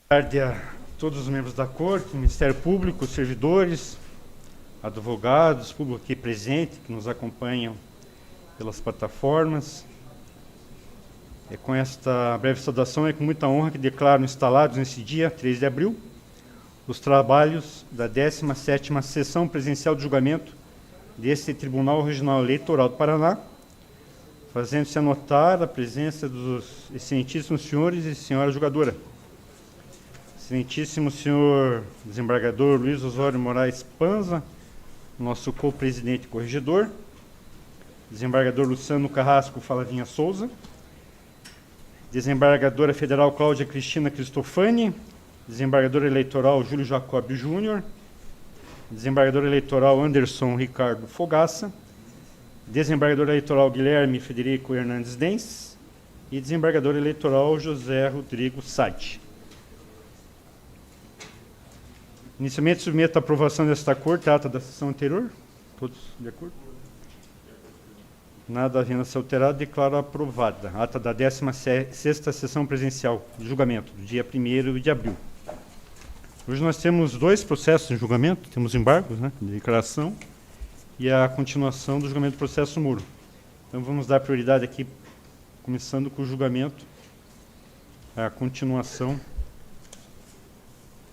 Boa tarde a todos os membros da Corte, Ministério Público, servidores, advogados, público aqui presente, que nos acompanham pelas plataformas. Com esta breve saudação, é com muita honra que declaro instalados nesse dia, 3 de abril, os trabalhos da 17ª Sessão Presencial de Julgamento deste Tribunal Regional Eleitoral do Paraná, fazendo-se anotar a presença dos excelentíssimos senhores e senhora julgadora. Excelentíssimo senhor desembargador Luiz Osório Moraes Panza, nosso co-presidente e corregedor, desembargador Luciano Carrasco Falavinha Souza, desembargadora federal Cláudia Cristina Cristofani, desembargador eleitoral Júlio Jacob Júnior, desembargador eleitoral Anderson Ricardo Fogaça, desembargador eleitoral Guilherme Federico Hernandes Dens e desembargador eleitoral José Rodrigo Sade. Inicialmente, submeto a aprovação desta Corte, a ata da sessão anterior. Todos de acordo? Nada havendo a ser alterado, declaro aprovada. Ata da 16ª Sessão Presencial de Julgamento, do dia 1º de abril. Hoje nós temos dois processos de julgamento, temos embargos, de declaração, e a continuação do julgamento do processo Muro. Então vamos dar prioridade aqui, começando com o julgamento, a continuação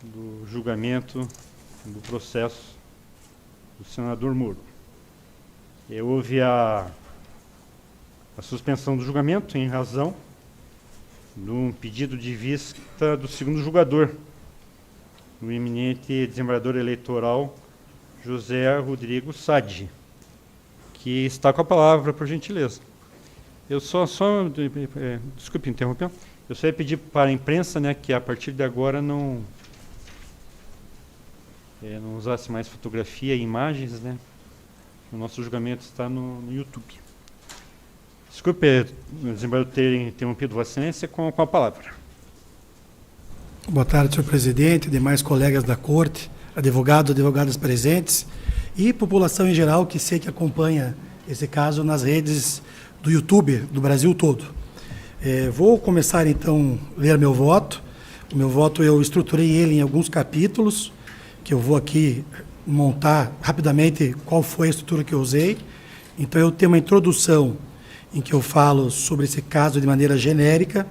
do julgamento do processo do senador Muro. Houve a suspensão do julgamento em razão de um pedido de vista do segundo julgador, o eminente desembargador eleitoral José Rodrigo Sade, que está com a palavra, por gentileza. Eu desculpe interromper, eu só ia pedir para a imprensa, que a partir de agora não usasse mais fotografia e imagens, O nosso julgamento está no YouTube. Desculpe, desembargador, ter interrompido Vossa Excelência com a palavra. Boa tarde, senhor presidente, demais colegas da Corte, advogados, advogadas presentes e população em geral que sei que acompanha esse caso nas redes do YouTube do Brasil todo. Vou começar, então, a ler meu voto. O meu voto eu estruturei ele em alguns capítulos, que eu vou aqui montar rapidamente qual foi a estrutura que eu usei. Então, eu tenho uma introdução em que eu falo sobre esse caso de maneira genérica.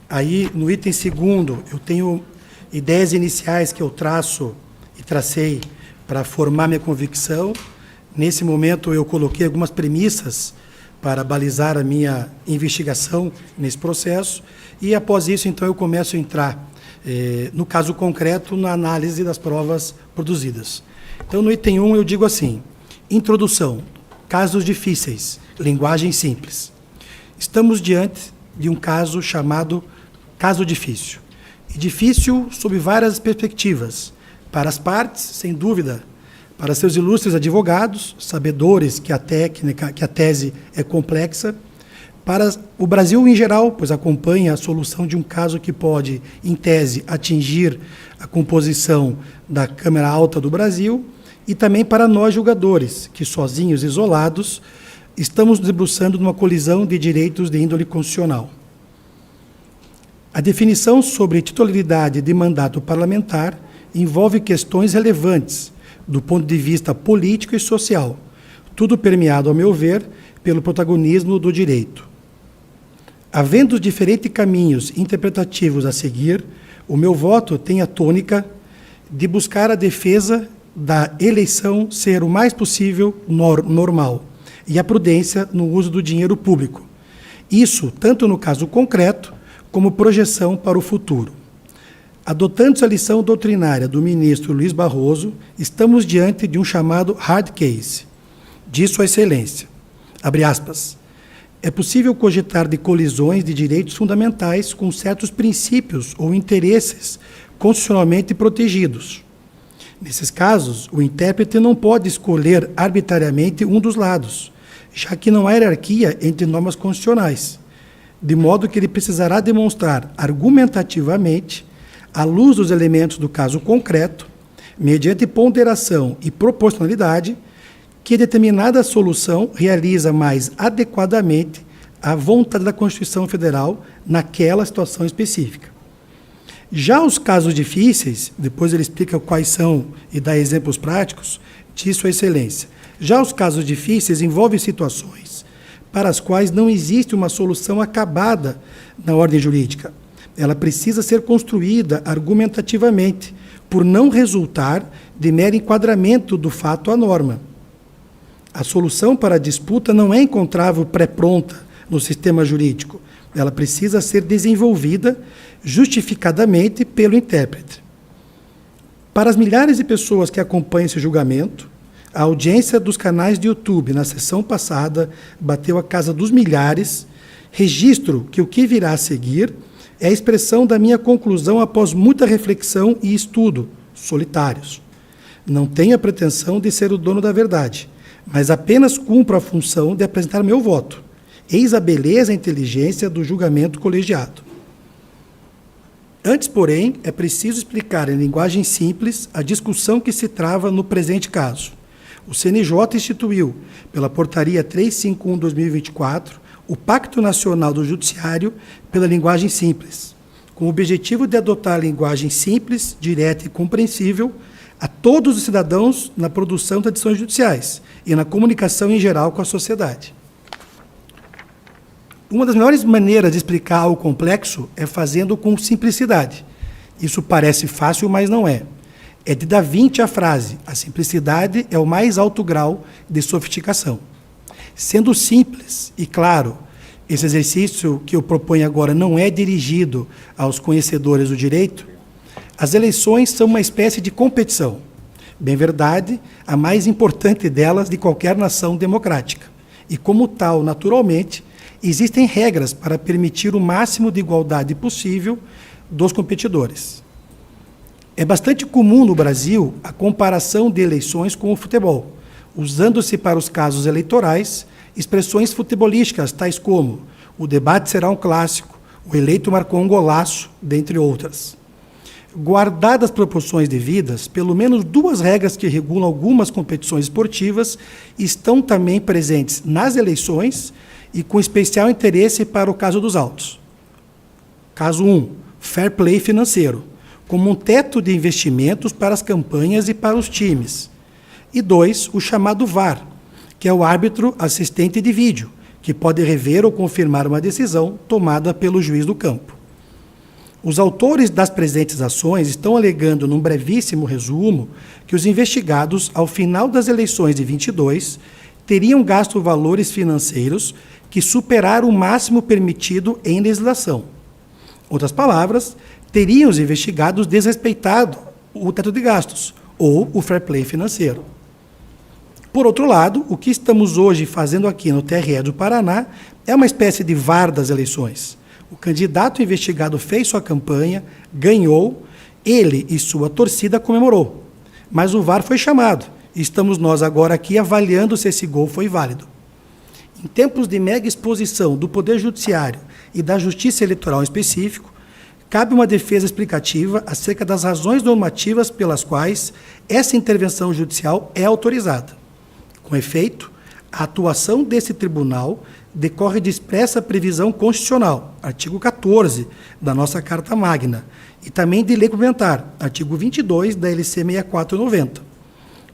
Aí, no item segundo, eu tenho ideias iniciais que eu traço e tracei para formar minha convicção. Nesse momento, eu coloquei algumas premissas para balizar a minha investigação nesse processo. E, após isso, então, eu começo a entrar no caso concreto, na análise das provas produzidas. Então, no item 1, eu digo assim: introdução, casos difíceis, linguagem simples. Estamos diante de um caso chamado caso difícil. E difícil sob várias perspectivas. Para as partes, sem dúvida, para seus ilustres advogados, sabedores que a tese é complexa, para o Brasil em geral, pois acompanha a solução de um caso que pode, em tese, atingir a composição da Câmara Alta do Brasil, e também para nós julgadores, que sozinhos, isolados, estamos nos debruçando numa colisão de direitos de índole constitucional. A definição sobre titularidade de mandato parlamentar envolve questões relevantes do ponto de vista político e social, tudo permeado, ao meu ver, pelo protagonismo do direito. Havendo diferentes caminhos interpretativos a seguir, o meu voto tem a tônica de buscar a defesa da eleição ser o mais possível normal e a prudência no uso do dinheiro público. Isso tanto no caso concreto como projeção para o futuro. Adotando a lição doutrinária do ministro Luiz Barroso, estamos diante de um chamado hard case. Diz Sua Excelência, abre aspas, é possível cogitar de colisões de direitos fundamentais com certos princípios ou interesses constitucionalmente protegidos. Nesses casos, o intérprete não pode escolher arbitrariamente um dos lados, já que não há hierarquia entre normas constitucionais, de modo que ele precisará demonstrar argumentativamente, à luz dos elementos do caso concreto, mediante ponderação e proporcionalidade, que determinada solução realiza mais adequadamente a vontade da Constituição Federal naquela situação específica. Já os casos difíceis, depois ele explica quais são e dá exemplos práticos, diz Sua Excelência. Já os casos difíceis envolvem situações para as quais não existe uma solução acabada na ordem jurídica. Ela precisa ser construída argumentativamente, por não resultar de mero enquadramento do fato à norma. A solução para a disputa não é encontrável pré-pronta no sistema jurídico. Ela precisa ser desenvolvida justificadamente pelo intérprete. Para as milhares de pessoas que acompanham esse julgamento, a audiência dos canais de YouTube na sessão passada bateu a casa dos milhares. Registro que o que virá a seguir é a expressão da minha conclusão após muita reflexão e estudo, solitários. Não tenho a pretensão de ser o dono da verdade, mas apenas cumpro a função de apresentar meu voto. Eis a beleza e a inteligência do julgamento colegiado. Antes, porém, é preciso explicar em linguagem simples a discussão que se trava no presente caso. O CNJ instituiu, pela Portaria 351/2024, o Pacto Nacional do Judiciário pela Linguagem Simples, com o objetivo de adotar a linguagem simples, direta e compreensível a todos os cidadãos na produção das decisões judiciais e na comunicação em geral com a sociedade. Uma das melhores maneiras de explicar algo complexo é fazendo com simplicidade. Isso parece fácil, mas não é. É de Da Vinci a frase: a simplicidade é o mais alto grau de sofisticação. Sendo simples e claro, esse exercício que eu proponho agora não é dirigido aos conhecedores do direito. As eleições são uma espécie de competição. Bem verdade, a mais importante delas de qualquer nação democrática. E como tal, naturalmente, existem regras para permitir o máximo de igualdade possível dos competidores. É bastante comum no Brasil a comparação de eleições com o futebol, usando-se para os casos eleitorais expressões futebolísticas, tais como o debate será um clássico, o eleito marcou um golaço, dentre outras. Guardadas as proporções devidas, pelo menos duas regras que regulam algumas competições esportivas estão também presentes nas eleições e com especial interesse para o caso dos autos. Caso 1, fair play financeiro, como um teto de investimentos para as campanhas e para os times. E 2, o chamado VAR, que é o árbitro assistente de vídeo, que pode rever ou confirmar uma decisão tomada pelo juiz do campo. Os autores das presentes ações estão alegando, num brevíssimo resumo, que os investigados, ao final das eleições de 22, teriam gasto valores financeiros que superaram o máximo permitido em legislação. Outras palavras, teriam os investigados desrespeitado o teto de gastos, ou o fair play financeiro. Por outro lado, o que estamos hoje fazendo aqui no TRE do Paraná é uma espécie de VAR das eleições. O candidato investigado fez sua campanha, ganhou, ele e sua torcida comemorou. Mas o VAR foi chamado. E estamos nós agora aqui avaliando se esse gol foi válido. Em tempos de mega exposição do Poder Judiciário e da Justiça Eleitoral em específico, cabe uma defesa explicativa acerca das razões normativas pelas quais essa intervenção judicial é autorizada. Com efeito, a atuação desse tribunal decorre de expressa previsão constitucional, artigo 14 da nossa Carta Magna, e também de lei complementar, artigo 22 da LC 6490.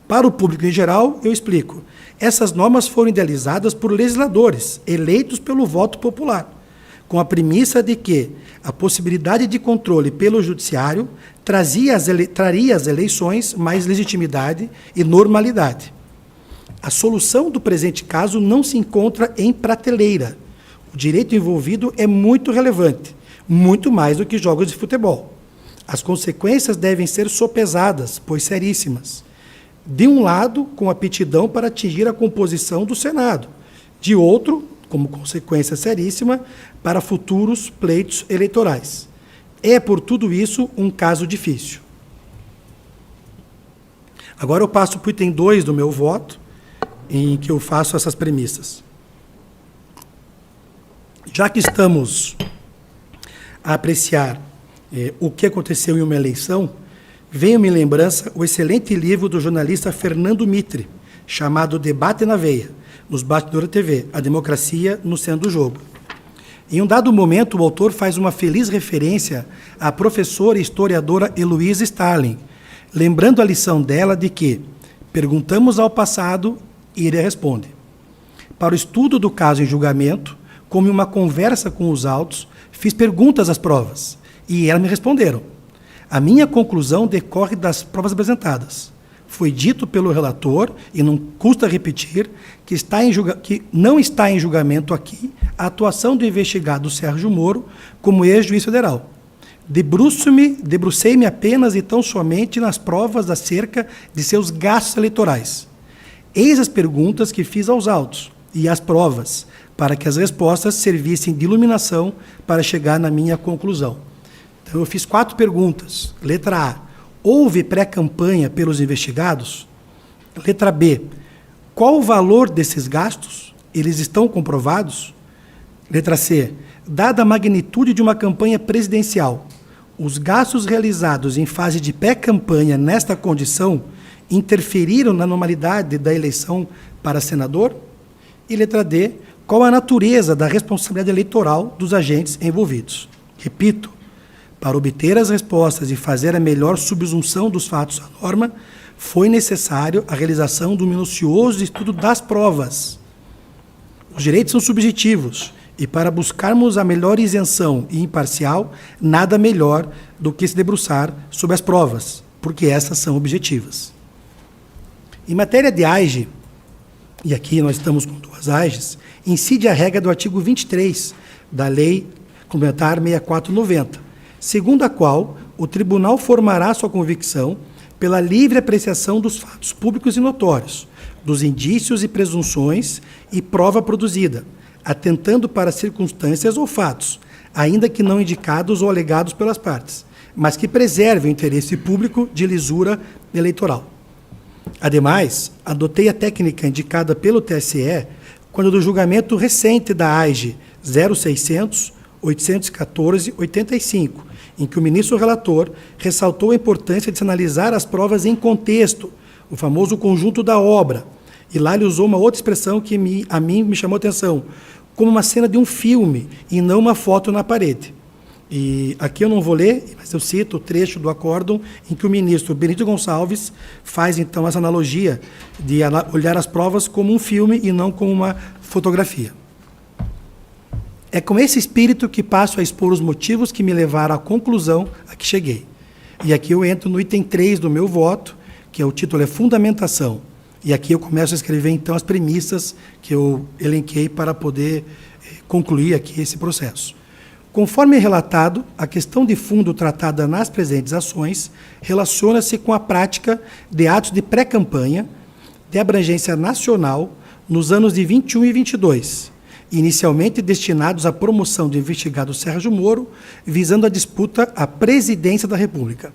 Para o público em geral, eu explico. Essas normas foram idealizadas por legisladores, eleitos pelo voto popular, com a premissa de que a possibilidade de controle pelo judiciário traria às eleições mais legitimidade e normalidade. A solução do presente caso não se encontra em prateleira. O direito envolvido é muito relevante, muito mais do que jogos de futebol. As consequências devem ser sopesadas, pois seríssimas. De um lado, com aptidão para atingir a composição do Senado. De outro, como consequência seríssima, para futuros pleitos eleitorais. É, por tudo isso, um caso difícil. Agora eu passo para o item 2 do meu voto, em que eu faço essas premissas. Já que estamos a apreciar o que aconteceu em uma eleição, veio-me em lembrança o excelente livro do jornalista Fernando Mitre, chamado Debate na Veia, nos Bastidores TV, A Democracia no Centro do Jogo. Em um dado momento, o autor faz uma feliz referência à professora e historiadora Heloísa Starling, lembrando a lição dela de que perguntamos ao passado e ele responde. Para o estudo do caso em julgamento, como em uma conversa com os autos, fiz perguntas às provas e elas me responderam. A minha conclusão decorre das provas apresentadas. Foi dito pelo relator, e não custa repetir, que não está em julgamento aqui a atuação do investigado Sérgio Moro como ex-juiz federal. Debrucei-me apenas e tão somente nas provas acerca de seus gastos eleitorais. Eis as perguntas que fiz aos autos e as provas, para que as respostas servissem de iluminação para chegar na minha conclusão. Então, eu fiz 4 perguntas. Letra A. Houve pré-campanha pelos investigados? Letra B. Qual o valor desses gastos? Eles estão comprovados? Letra C. Dada a magnitude de uma campanha presidencial, os gastos realizados em fase de pré-campanha nesta condição interferiram na normalidade da eleição para senador? E letra D. Qual a natureza da responsabilidade eleitoral dos agentes envolvidos? Repito, para obter as respostas e fazer a melhor subsunção dos fatos à norma, foi necessário a realização do minucioso estudo das provas. Os direitos são subjetivos, e para buscarmos a melhor isenção e imparcial, nada melhor do que se debruçar sobre as provas, porque essas são objetivas. Em matéria de AIGE, e aqui nós estamos com 2 AIGEs, incide a regra do artigo 23 da Lei Complementar 6490, segundo a qual o tribunal formará sua convicção pela livre apreciação dos fatos públicos e notórios, dos indícios e presunções e prova produzida, atentando para circunstâncias ou fatos, ainda que não indicados ou alegados pelas partes, mas que preservem o interesse público de lisura eleitoral. Ademais, adotei a técnica indicada pelo TSE quando do julgamento recente da AIGE 0600-814-85, em que o ministro relator ressaltou a importância de se analisar as provas em contexto, o famoso conjunto da obra. E lá ele usou uma outra expressão que a mim me chamou a atenção, como uma cena de um filme e não uma foto na parede. E aqui eu não vou ler, mas eu cito o trecho do acórdão em que o ministro Benedito Gonçalves faz, então, essa analogia de olhar as provas como um filme e não como uma fotografia. É com esse espírito que passo a expor os motivos que me levaram à conclusão a que cheguei. E aqui eu entro no item 3 do meu voto, que o título é Fundamentação. E aqui eu começo a escrever, então, as premissas que eu elenquei para poder concluir aqui esse processo. Conforme relatado, a questão de fundo tratada nas presentes ações relaciona-se com a prática de atos de pré-campanha de abrangência nacional nos anos de 21 e 22, inicialmente destinados à promoção do investigado Sérgio Moro, visando a disputa à presidência da República.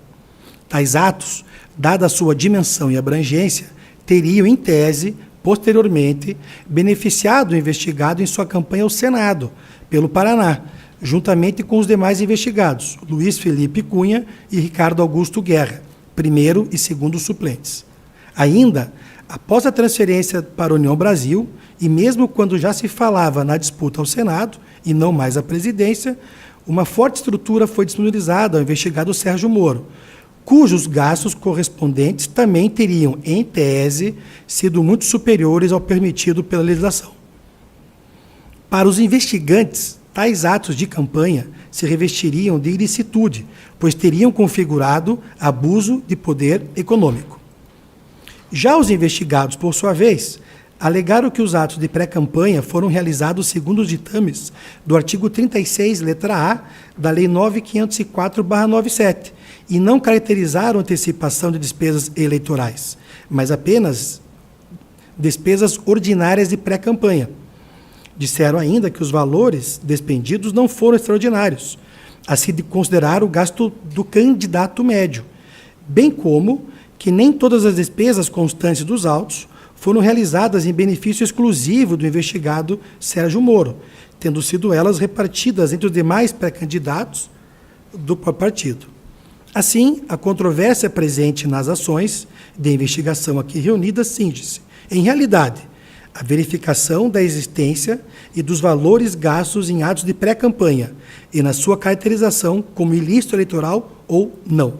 Tais atos, dada a sua dimensão e abrangência, teriam, em tese, posteriormente, beneficiado o investigado em sua campanha ao Senado, pelo Paraná, juntamente com os demais investigados, Luiz Felipe Cunha e Ricardo Augusto Guerra, primeiro e segundo suplentes. Ainda, após a transferência para a União Brasil, e mesmo quando já se falava na disputa ao Senado, e não mais à presidência, uma forte estrutura foi disponibilizada ao investigado Sérgio Moro, cujos gastos correspondentes também teriam, em tese, sido muito superiores ao permitido pela legislação. Para os investigantes, tais atos de campanha se revestiriam de ilicitude, pois teriam configurado abuso de poder econômico. Já os investigados, por sua vez, alegaram que os atos de pré-campanha foram realizados segundo os ditames do artigo 36, letra A, da Lei 9.504/97, e não caracterizaram antecipação de despesas eleitorais, mas apenas despesas ordinárias de pré-campanha. Disseram ainda que os valores despendidos não foram extraordinários, a se considerar o gasto do candidato médio, bem como que nem todas as despesas constantes dos autos foram realizadas em benefício exclusivo do investigado Sérgio Moro, tendo sido elas repartidas entre os demais pré-candidatos do partido. Assim, a controvérsia presente nas ações de investigação aqui reunidas cinge-se, em realidade, a verificação da existência e dos valores gastos em atos de pré-campanha e na sua caracterização como ilícito eleitoral ou não.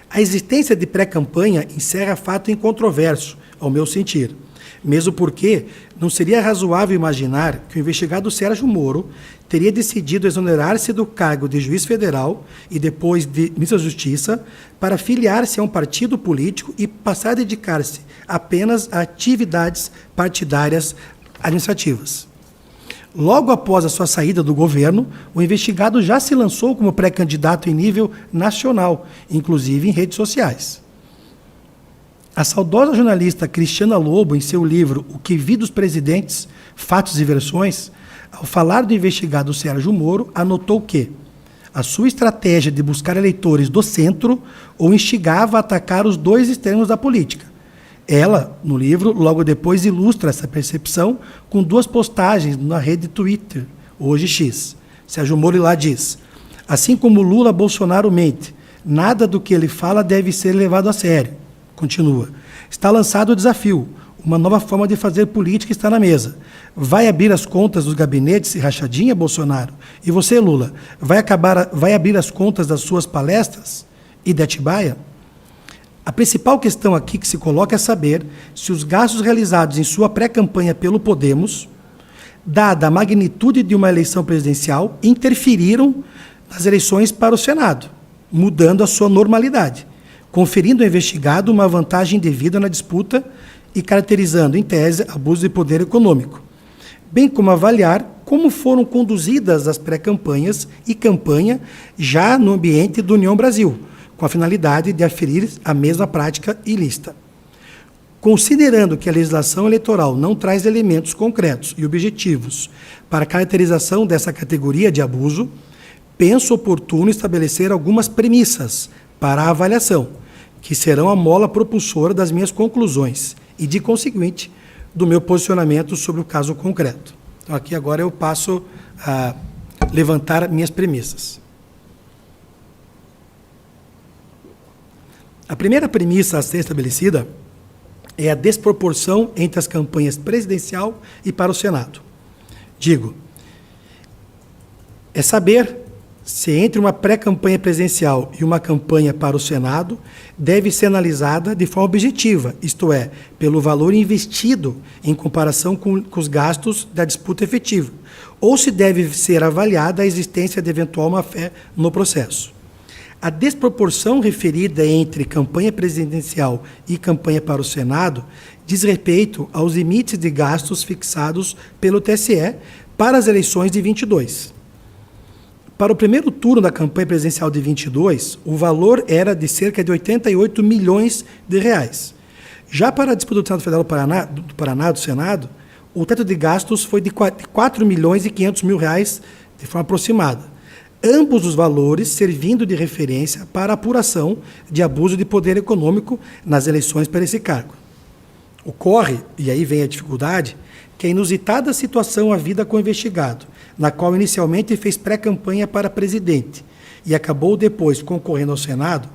A existência de pré-campanha encerra fato incontroverso, ao meu sentir, mesmo porque não seria razoável imaginar que o investigado Sérgio Moro teria decidido exonerar-se do cargo de juiz federal e depois de ministro da Justiça para filiar-se a um partido político e passar a dedicar-se apenas a atividades partidárias administrativas. Logo após a sua saída do governo, o investigado já se lançou como pré-candidato em nível nacional, inclusive em redes sociais. A saudosa jornalista Cristiana Lobo, em seu livro O que vi dos presidentes, Fatos e Versões, ao falar do investigado Sérgio Moro, anotou que a sua estratégia de buscar eleitores do centro o instigava a atacar os dois extremos da política. Ela, no livro, logo depois ilustra essa percepção com 2 postagens na rede Twitter, hoje X. Sérgio Moro lá diz: assim como Lula Bolsonaro mente, nada do que ele fala deve ser levado a sério. Continua. Está lançado o desafio. Uma nova forma de fazer política está na mesa. Vai abrir as contas dos gabinetes e rachadinha, Bolsonaro? E você, Lula, vai abrir as contas das suas palestras e de Atibaia? A principal questão aqui que se coloca é saber se os gastos realizados em sua pré-campanha pelo Podemos, dada a magnitude de uma eleição presidencial, interferiram nas eleições para o Senado, mudando a sua normalidade, conferindo ao investigado uma vantagem devida na disputa e caracterizando, em tese, abuso de poder econômico, bem como avaliar como foram conduzidas as pré-campanhas e campanha já no ambiente do União Brasil, com a finalidade de aferir a mesma prática ilícita. Considerando que a legislação eleitoral não traz elementos concretos e objetivos para a caracterização dessa categoria de abuso, penso oportuno estabelecer algumas premissas para a avaliação, que serão a mola propulsora das minhas conclusões e, de conseguinte, do meu posicionamento sobre o caso concreto. Então, aqui agora eu passo a levantar minhas premissas. A primeira premissa a ser estabelecida é a desproporção entre as campanhas presidencial e para o Senado. Digo, é saber se entre uma pré-campanha presidencial e uma campanha para o Senado deve ser analisada de forma objetiva, isto é, pelo valor investido em comparação com os gastos da disputa efetiva, ou se deve ser avaliada a existência de eventual má-fé no processo. A desproporção referida entre campanha presidencial e campanha para o Senado diz respeito aos limites de gastos fixados pelo TSE para as eleições de 22. Para o primeiro turno da campanha presidencial de 22, o valor era de cerca de 88 milhões de reais. Já para a disputa do Senado Federal do Paraná, do Senado, o teto de gastos foi de 4 milhões e 500 mil reais de forma aproximada. Ambos os valores servindo de referência para a apuração de abuso de poder econômico nas eleições para esse cargo. Ocorre, e aí vem a dificuldade, que a inusitada situação havida com o investigado, na qual inicialmente fez pré-campanha para presidente e acabou depois concorrendo ao Senado,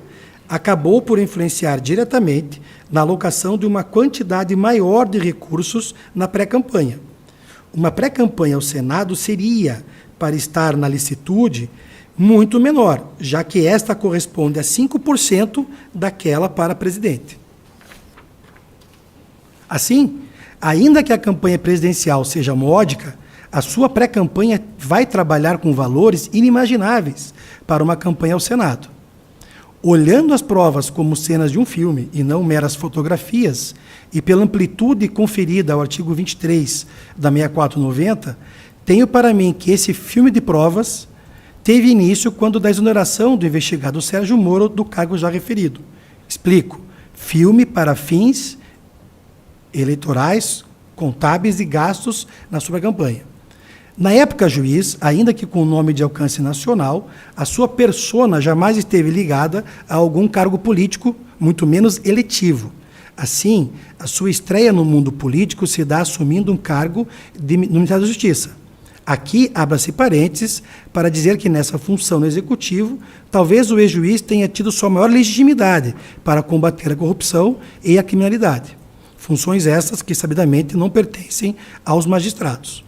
acabou por influenciar diretamente na alocação de uma quantidade maior de recursos na pré-campanha. Uma pré-campanha ao Senado seria, para estar na licitude, muito menor, já que esta corresponde a 5% daquela para presidente. Assim, ainda que a campanha presidencial seja módica, a sua pré-campanha vai trabalhar com valores inimagináveis para uma campanha ao Senado. Olhando as provas como cenas de um filme e não meras fotografias, e pela amplitude conferida ao artigo 23 da 6490, tenho para mim que esse filme de provas teve início quando da exoneração do investigado Sérgio Moro do cargo já referido. Explico. Filme para fins eleitorais, contábeis e gastos na sua campanha. Na época, juiz, ainda que com nome de alcance nacional, a sua persona jamais esteve ligada a algum cargo político, muito menos eletivo. Assim, a sua estreia no mundo político se dá assumindo um cargo no Ministério da Justiça. Aqui, abra-se parênteses, para dizer que nessa função no Executivo, talvez o ex-juiz tenha tido sua maior legitimidade para combater a corrupção e a criminalidade. funções estas que, sabidamente, não pertencem aos magistrados.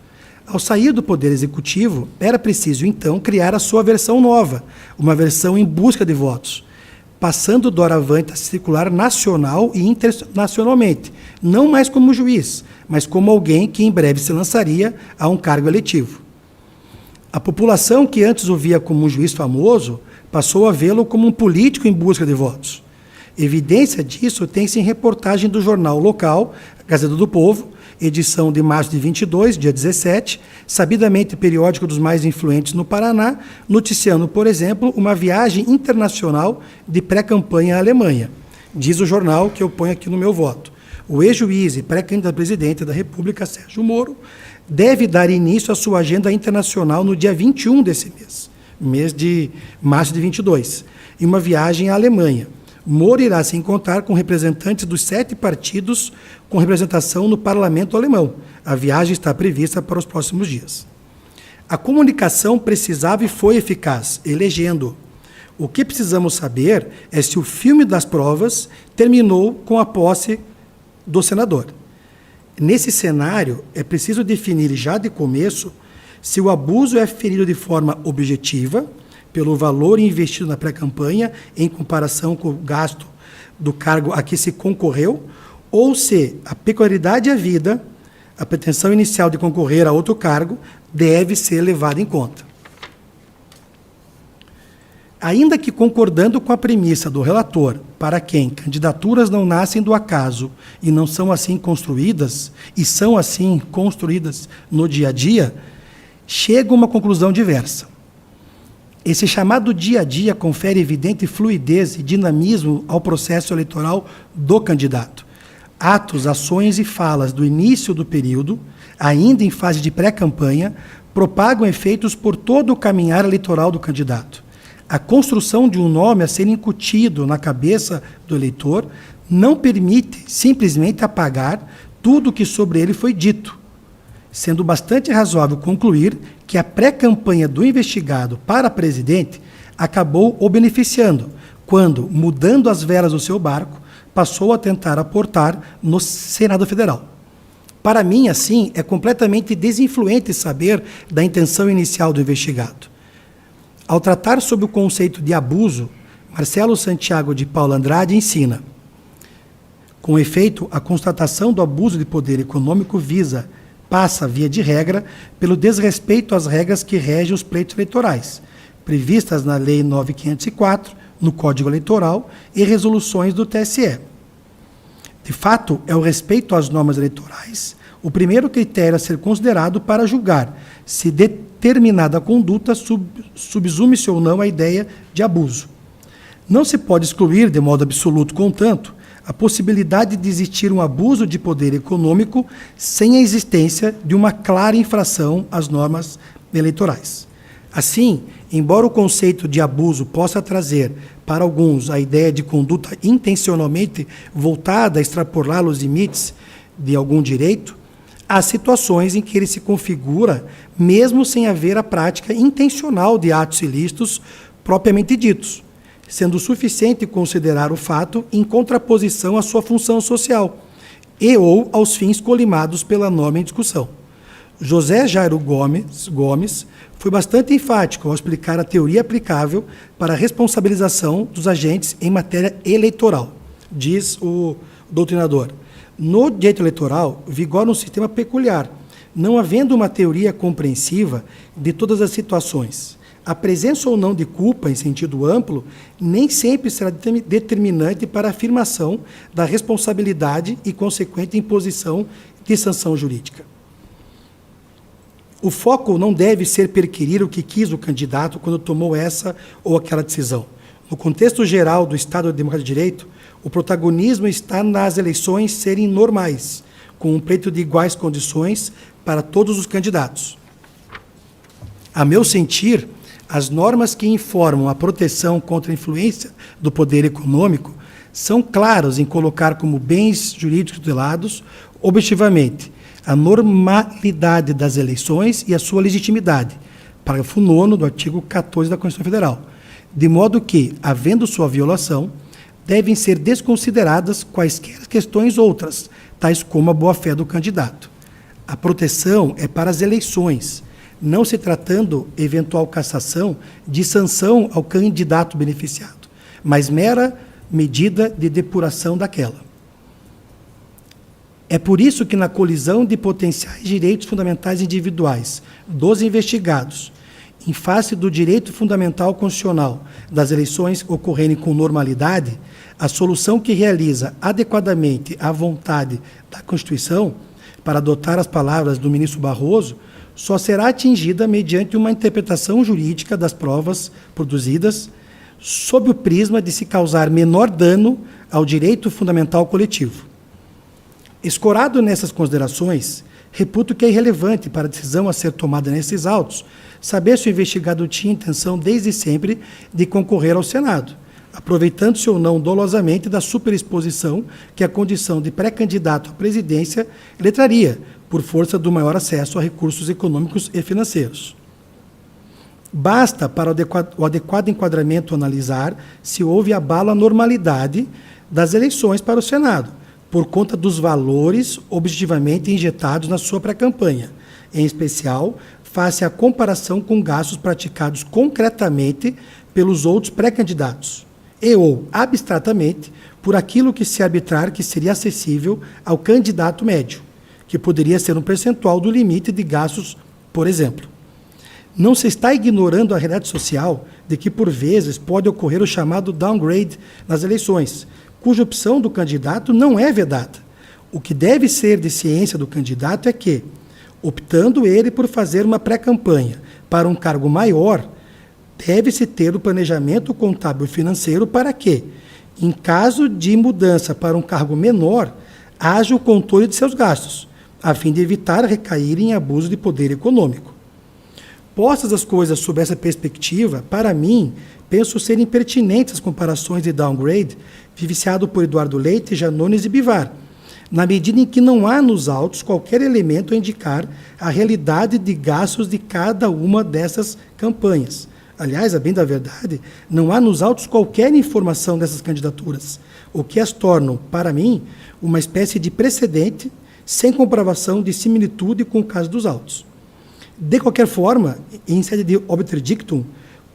Ao sair do Poder Executivo, era preciso, então, criar a sua versão nova, uma versão em busca de votos, passando doravante a circular nacional e internacionalmente, não mais como juiz, mas como alguém que em breve se lançaria a um cargo eletivo. A população que antes o via como um juiz famoso, passou a vê-lo como um político em busca de votos. Evidência disso tem-se em reportagem do jornal local, Gazeta do Povo, edição de março de 22, dia 17, sabidamente periódico dos mais influentes no Paraná, noticiando, por exemplo, uma viagem internacional de pré-campanha à Alemanha. Diz o jornal, que eu ponho aqui no meu voto: o ex-juiz e pré-candidato a presidente da República, Sérgio Moro, deve dar início à sua agenda internacional no dia 21 desse mês de março de 22, em uma viagem à Alemanha. Moro irá se encontrar com representantes dos 7 partidos com representação no parlamento alemão. A viagem está prevista para os próximos dias. A comunicação precisava e foi eficaz, elegendo. O que precisamos saber é se o filme das provas terminou com a posse do senador. Nesse cenário, é preciso definir já de começo se o abuso é ferido de forma objetiva, pelo valor investido na pré-campanha em comparação com o gasto do cargo a que se concorreu, ou se a peculiaridade havida, a pretensão inicial de concorrer a outro cargo, deve ser levada em conta. Ainda que concordando com a premissa do relator, para quem candidaturas não nascem do acaso e não são assim construídas, e são assim construídas no dia a dia, chega a uma conclusão diversa. Esse chamado dia a dia confere evidente fluidez e dinamismo ao processo eleitoral do candidato. Atos, ações e falas do início do período, ainda em fase de pré-campanha, propagam efeitos por todo o caminhar eleitoral do candidato. A construção de um nome a ser incutido na cabeça do eleitor não permite simplesmente apagar tudo o que sobre ele foi dito, sendo bastante razoável concluir que a pré-campanha do investigado para presidente acabou o beneficiando, quando, mudando as velas do seu barco, passou a tentar aportar no Senado Federal. Para mim, assim, é completamente desinfluente saber da intenção inicial do investigado. Ao tratar sobre o conceito de abuso, Marcelo Santiago de Paula Andrade ensina: com efeito, a constatação do abuso de poder econômico passa, via de regra, pelo desrespeito às regras que regem os pleitos eleitorais, previstas na Lei 9.504, no Código Eleitoral e resoluções do TSE. De fato, é o respeito às normas eleitorais o primeiro critério a ser considerado para julgar se determinada conduta subsume-se ou não a ideia de abuso. Não se pode excluir, de modo absoluto, contanto, a possibilidade de existir um abuso de poder econômico sem a existência de uma clara infração às normas eleitorais. Assim, embora o conceito de abuso possa trazer, para alguns, a ideia de conduta intencionalmente voltada a extrapolar os limites de algum direito, há situações em que ele se configura mesmo sem haver a prática intencional de atos ilícitos propriamente ditos, sendo suficiente considerar o fato em contraposição à sua função social e ou aos fins colimados pela norma em discussão. José Jairo Gomes foi bastante enfático ao explicar a teoria aplicável para a responsabilização dos agentes em matéria eleitoral. Diz o doutrinador: no direito eleitoral, vigora um sistema peculiar, não havendo uma teoria compreensiva de todas as situações. A presença ou não de culpa, em sentido amplo, nem sempre será determinante para a afirmação da responsabilidade e consequente imposição de sanção jurídica. O foco não deve ser perquirir o que quis o candidato quando tomou essa ou aquela decisão. No contexto geral do Estado Democrático de Direito, o protagonismo está nas eleições serem normais, com um pleito de iguais condições para todos os candidatos. A meu sentir, as normas que informam a proteção contra a influência do poder econômico são claras em colocar como bens jurídicos tutelados, objetivamente, a normalidade das eleições e a sua legitimidade, parágrafo 9º do artigo 14 da Constituição Federal, de modo que, havendo sua violação, devem ser desconsideradas quaisquer questões outras, tais como a boa-fé do candidato. A proteção é para as eleições, não se tratando eventual cassação de sanção ao candidato beneficiado, mas mera medida de depuração daquela. É por isso que, na colisão de potenciais direitos fundamentais individuais dos investigados, em face do direito fundamental constitucional das eleições ocorrerem com normalidade, a solução que realiza adequadamente a vontade da Constituição, para adotar as palavras do ministro Barroso, só será atingida mediante uma interpretação jurídica das provas produzidas sob o prisma de se causar menor dano ao direito fundamental coletivo. Escorado nessas considerações, reputo que é irrelevante para a decisão a ser tomada nesses autos saber se o investigado tinha intenção desde sempre de concorrer ao Senado, aproveitando-se ou não dolosamente da superexposição que a condição de pré-candidato à presidência lhe traria, por força do maior acesso a recursos econômicos e financeiros. Basta para o adequado enquadramento analisar se houve abalo à normalidade das eleições para o Senado, por conta dos valores objetivamente injetados na sua pré-campanha, em especial face à comparação com gastos praticados concretamente pelos outros pré-candidatos, e ou abstratamente por aquilo que se arbitrar que seria acessível ao candidato médio, que poderia ser um percentual do limite de gastos, por exemplo. Não se está ignorando a realidade social de que, por vezes, pode ocorrer o chamado downgrade nas eleições, cuja opção do candidato não é vedada. O que deve ser de ciência do candidato é que, optando ele por fazer uma pré-campanha para um cargo maior, deve-se ter o planejamento contábil e financeiro para que, em caso de mudança para um cargo menor, haja o controle de seus gastos, a fim de evitar recair em abuso de poder econômico. Postas as coisas sob essa perspectiva, para mim, penso serem pertinentes as comparações de downgrade vivenciado por Eduardo Leite, Janones e Bivar, na medida em que não há nos autos qualquer elemento a indicar a realidade de gastos de cada uma dessas campanhas. Aliás, a bem da verdade, não há nos autos qualquer informação dessas candidaturas, o que as tornam, para mim, uma espécie de precedente sem comprovação de similitude com o caso dos autos. De qualquer forma, em sede de obter dictum,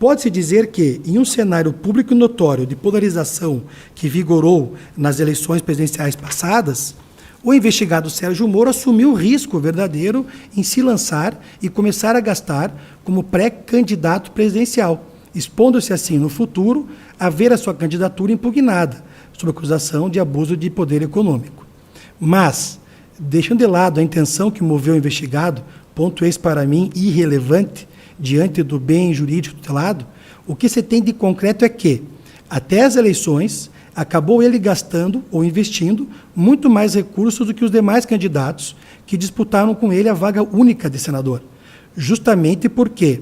pode-se dizer que, em um cenário público e notório de polarização que vigorou nas eleições presidenciais passadas, o investigado Sérgio Moro assumiu o risco verdadeiro em se lançar e começar a gastar como pré-candidato presidencial, expondo-se assim, no futuro, a ver a sua candidatura impugnada, sob acusação de abuso de poder econômico. Mas, deixando de lado a intenção que moveu o investigado, ponto esse para mim irrelevante, diante do bem jurídico tutelado, o que se tem de concreto é que, até as eleições, acabou ele gastando ou investindo muito mais recursos do que os demais candidatos que disputaram com ele a vaga única de senador, justamente porque,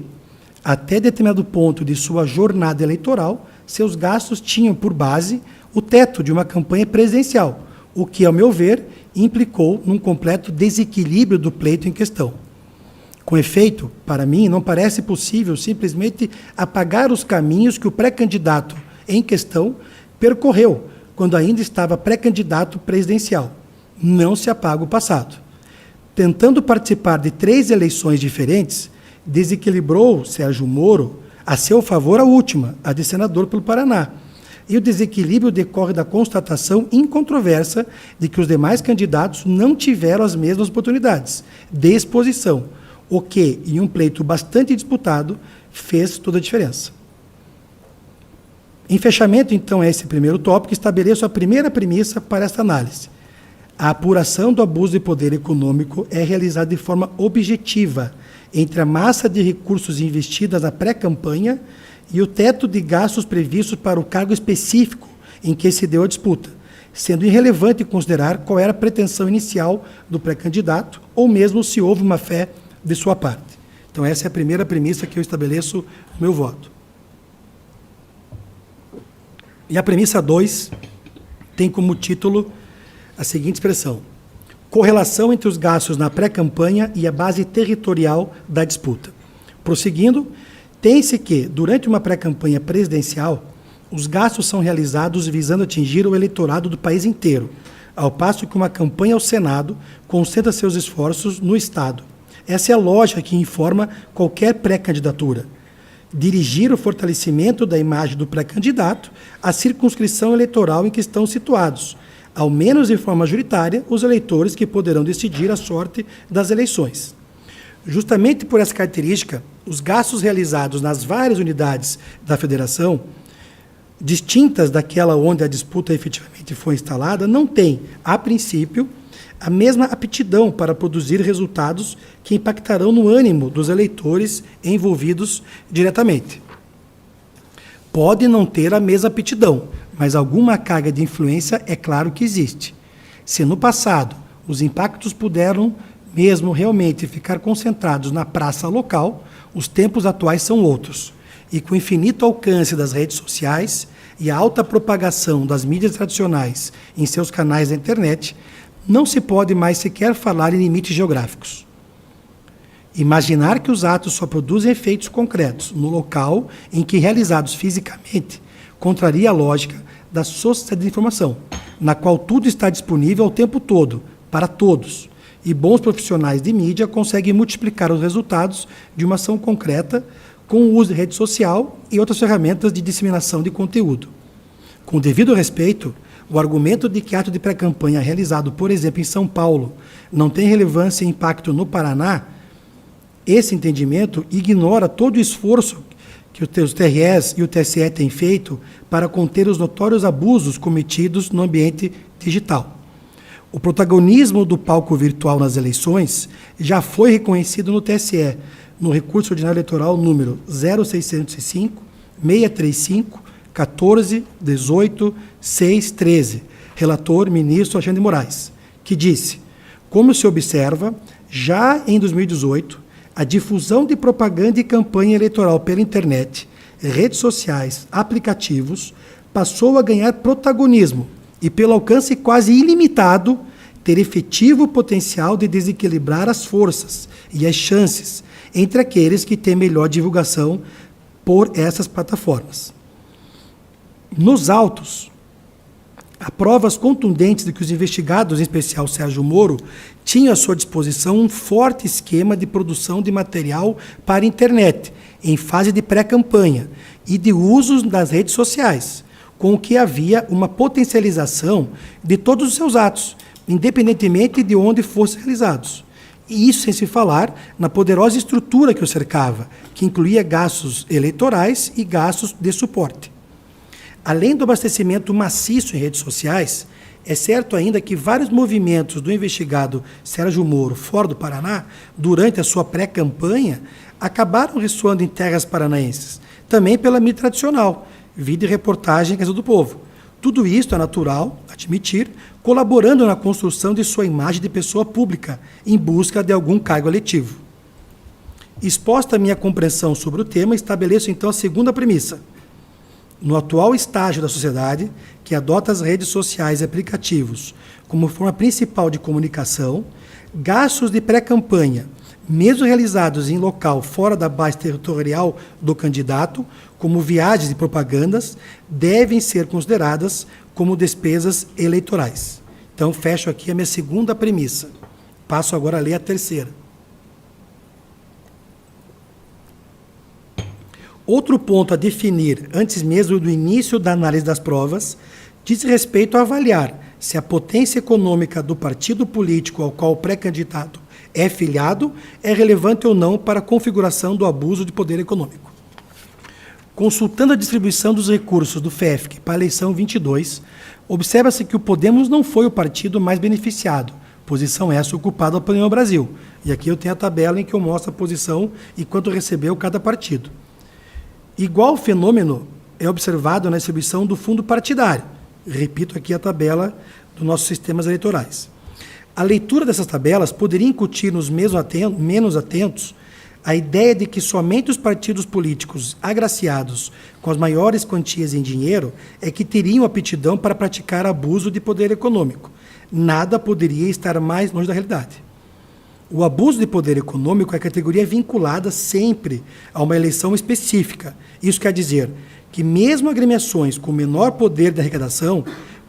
até determinado ponto de sua jornada eleitoral, seus gastos tinham por base o teto de uma campanha presidencial, o que, ao meu ver, implicou num completo desequilíbrio do pleito em questão. Com efeito, para mim, não parece possível simplesmente apagar os caminhos que o pré-candidato em questão percorreu quando ainda estava pré-candidato presidencial. Não se apaga o passado. Tentando participar de 3 eleições diferentes, desequilibrou Sérgio Moro a seu favor a última, a de senador pelo Paraná. E o desequilíbrio decorre da constatação incontroversa de que os demais candidatos não tiveram as mesmas oportunidades de exposição, o que, em um pleito bastante disputado, fez toda a diferença. Em fechamento, então, a esse primeiro tópico, estabeleço a primeira premissa para esta análise. A apuração do abuso de poder econômico é realizada de forma objetiva entre a massa de recursos investidas na pré-campanha e o teto de gastos previstos para o cargo específico em que se deu a disputa, sendo irrelevante considerar qual era a pretensão inicial do pré-candidato ou mesmo se houve uma fé de sua parte. Então, essa é a primeira premissa que eu estabeleço no meu voto. E a premissa 2 tem como título a seguinte expressão: correlação entre os gastos na pré-campanha e a base territorial da disputa. Prosseguindo, tem-se que, durante uma pré-campanha presidencial, os gastos são realizados visando atingir o eleitorado do país inteiro, ao passo que uma campanha ao Senado concentra seus esforços no Estado. Essa é a lógica que informa qualquer pré-candidatura. Dirigir o fortalecimento da imagem do pré-candidato à circunscrição eleitoral em que estão situados, ao menos de forma majoritária, os eleitores que poderão decidir a sorte das eleições. Justamente por essa característica, os gastos realizados nas várias unidades da federação, distintas daquela onde a disputa efetivamente foi instalada, não têm, a princípio, a mesma aptidão para produzir resultados que impactarão no ânimo dos eleitores envolvidos diretamente. Pode não ter a mesma aptidão, mas alguma carga de influência é claro que existe. Se no passado os impactos puderam mesmo realmente ficar concentrados na praça local, os tempos atuais são outros. E com o infinito alcance das redes sociais e a alta propagação das mídias tradicionais em seus canais da internet, não se pode mais sequer falar em limites geográficos. Imaginar que os atos só produzem efeitos concretos no local em que realizados fisicamente contraria a lógica da sociedade de informação, na qual tudo está disponível ao tempo todo, para todos, e bons profissionais de mídia conseguem multiplicar os resultados de uma ação concreta com o uso de rede social e outras ferramentas de disseminação de conteúdo. Com o devido respeito, o argumento de que ato de pré-campanha realizado, por exemplo, em São Paulo, não tem relevância e impacto no Paraná, esse entendimento ignora todo o esforço que os TREs e o TSE têm feito para conter os notórios abusos cometidos no ambiente digital. O protagonismo do palco virtual nas eleições já foi reconhecido no TSE, no recurso ordinário eleitoral número 0605 635 14 18 6 13, relator ministro Alexandre de Moraes, que disse: como se observa, já em 2018, a difusão de propaganda e campanha eleitoral pela internet, redes sociais, aplicativos, passou a ganhar protagonismo e, pelo alcance quase ilimitado, ter efetivo potencial de desequilibrar as forças e as chances entre aqueles que têm melhor divulgação por essas plataformas. Nos autos, há provas contundentes de que os investigados, em especial Sérgio Moro, tinham à sua disposição um forte esquema de produção de material para a internet, em fase de pré-campanha, e de usos das redes sociais, com o que havia uma potencialização de todos os seus atos, independentemente de onde fossem realizados. E isso sem se falar na poderosa estrutura que o cercava, que incluía gastos eleitorais e gastos de suporte. Além do abastecimento maciço em redes sociais, é certo ainda que vários movimentos do investigado Sérgio Moro fora do Paraná, durante a sua pré-campanha, acabaram ressoando em terras paranaenses, também pela mídia tradicional, vide reportagem Casa do Povo. Tudo isso é natural, admitir, colaborando na construção de sua imagem de pessoa pública, em busca de algum cargo eletivo. Exposta a minha compreensão sobre o tema, estabeleço então a segunda premissa. No atual estágio da sociedade, que adota as redes sociais e aplicativos como forma principal de comunicação, gastos de pré-campanha, mesmo realizados em local fora da base territorial do candidato, como viagens e propagandas, devem ser consideradas como despesas eleitorais. Então, fecho aqui a minha segunda premissa. Passo agora a ler a terceira. Outro ponto a definir, antes mesmo do início da análise das provas, diz respeito a avaliar se a potência econômica do partido político ao qual o pré-candidato é filiado é relevante ou não para a configuração do abuso de poder econômico. Consultando a distribuição dos recursos do FEFC para a eleição 22, observa-se que o Podemos não foi o partido mais beneficiado, posição essa ocupada pelo União Brasil. E aqui eu tenho a tabela em que eu mostro a posição e quanto recebeu cada partido. Igual fenômeno é observado na distribuição do fundo partidário. Repito aqui a tabela dos nossos sistemas eleitorais. A leitura dessas tabelas poderia incutir nos menos atentos a ideia de que somente os partidos políticos agraciados com as maiores quantias em dinheiro é que teriam aptidão para praticar abuso de poder econômico. Nada poderia estar mais longe da realidade. O abuso de poder econômico é categoria vinculada sempre a uma eleição específica. Isso quer dizer que mesmo agremiações com menor poder de arrecadação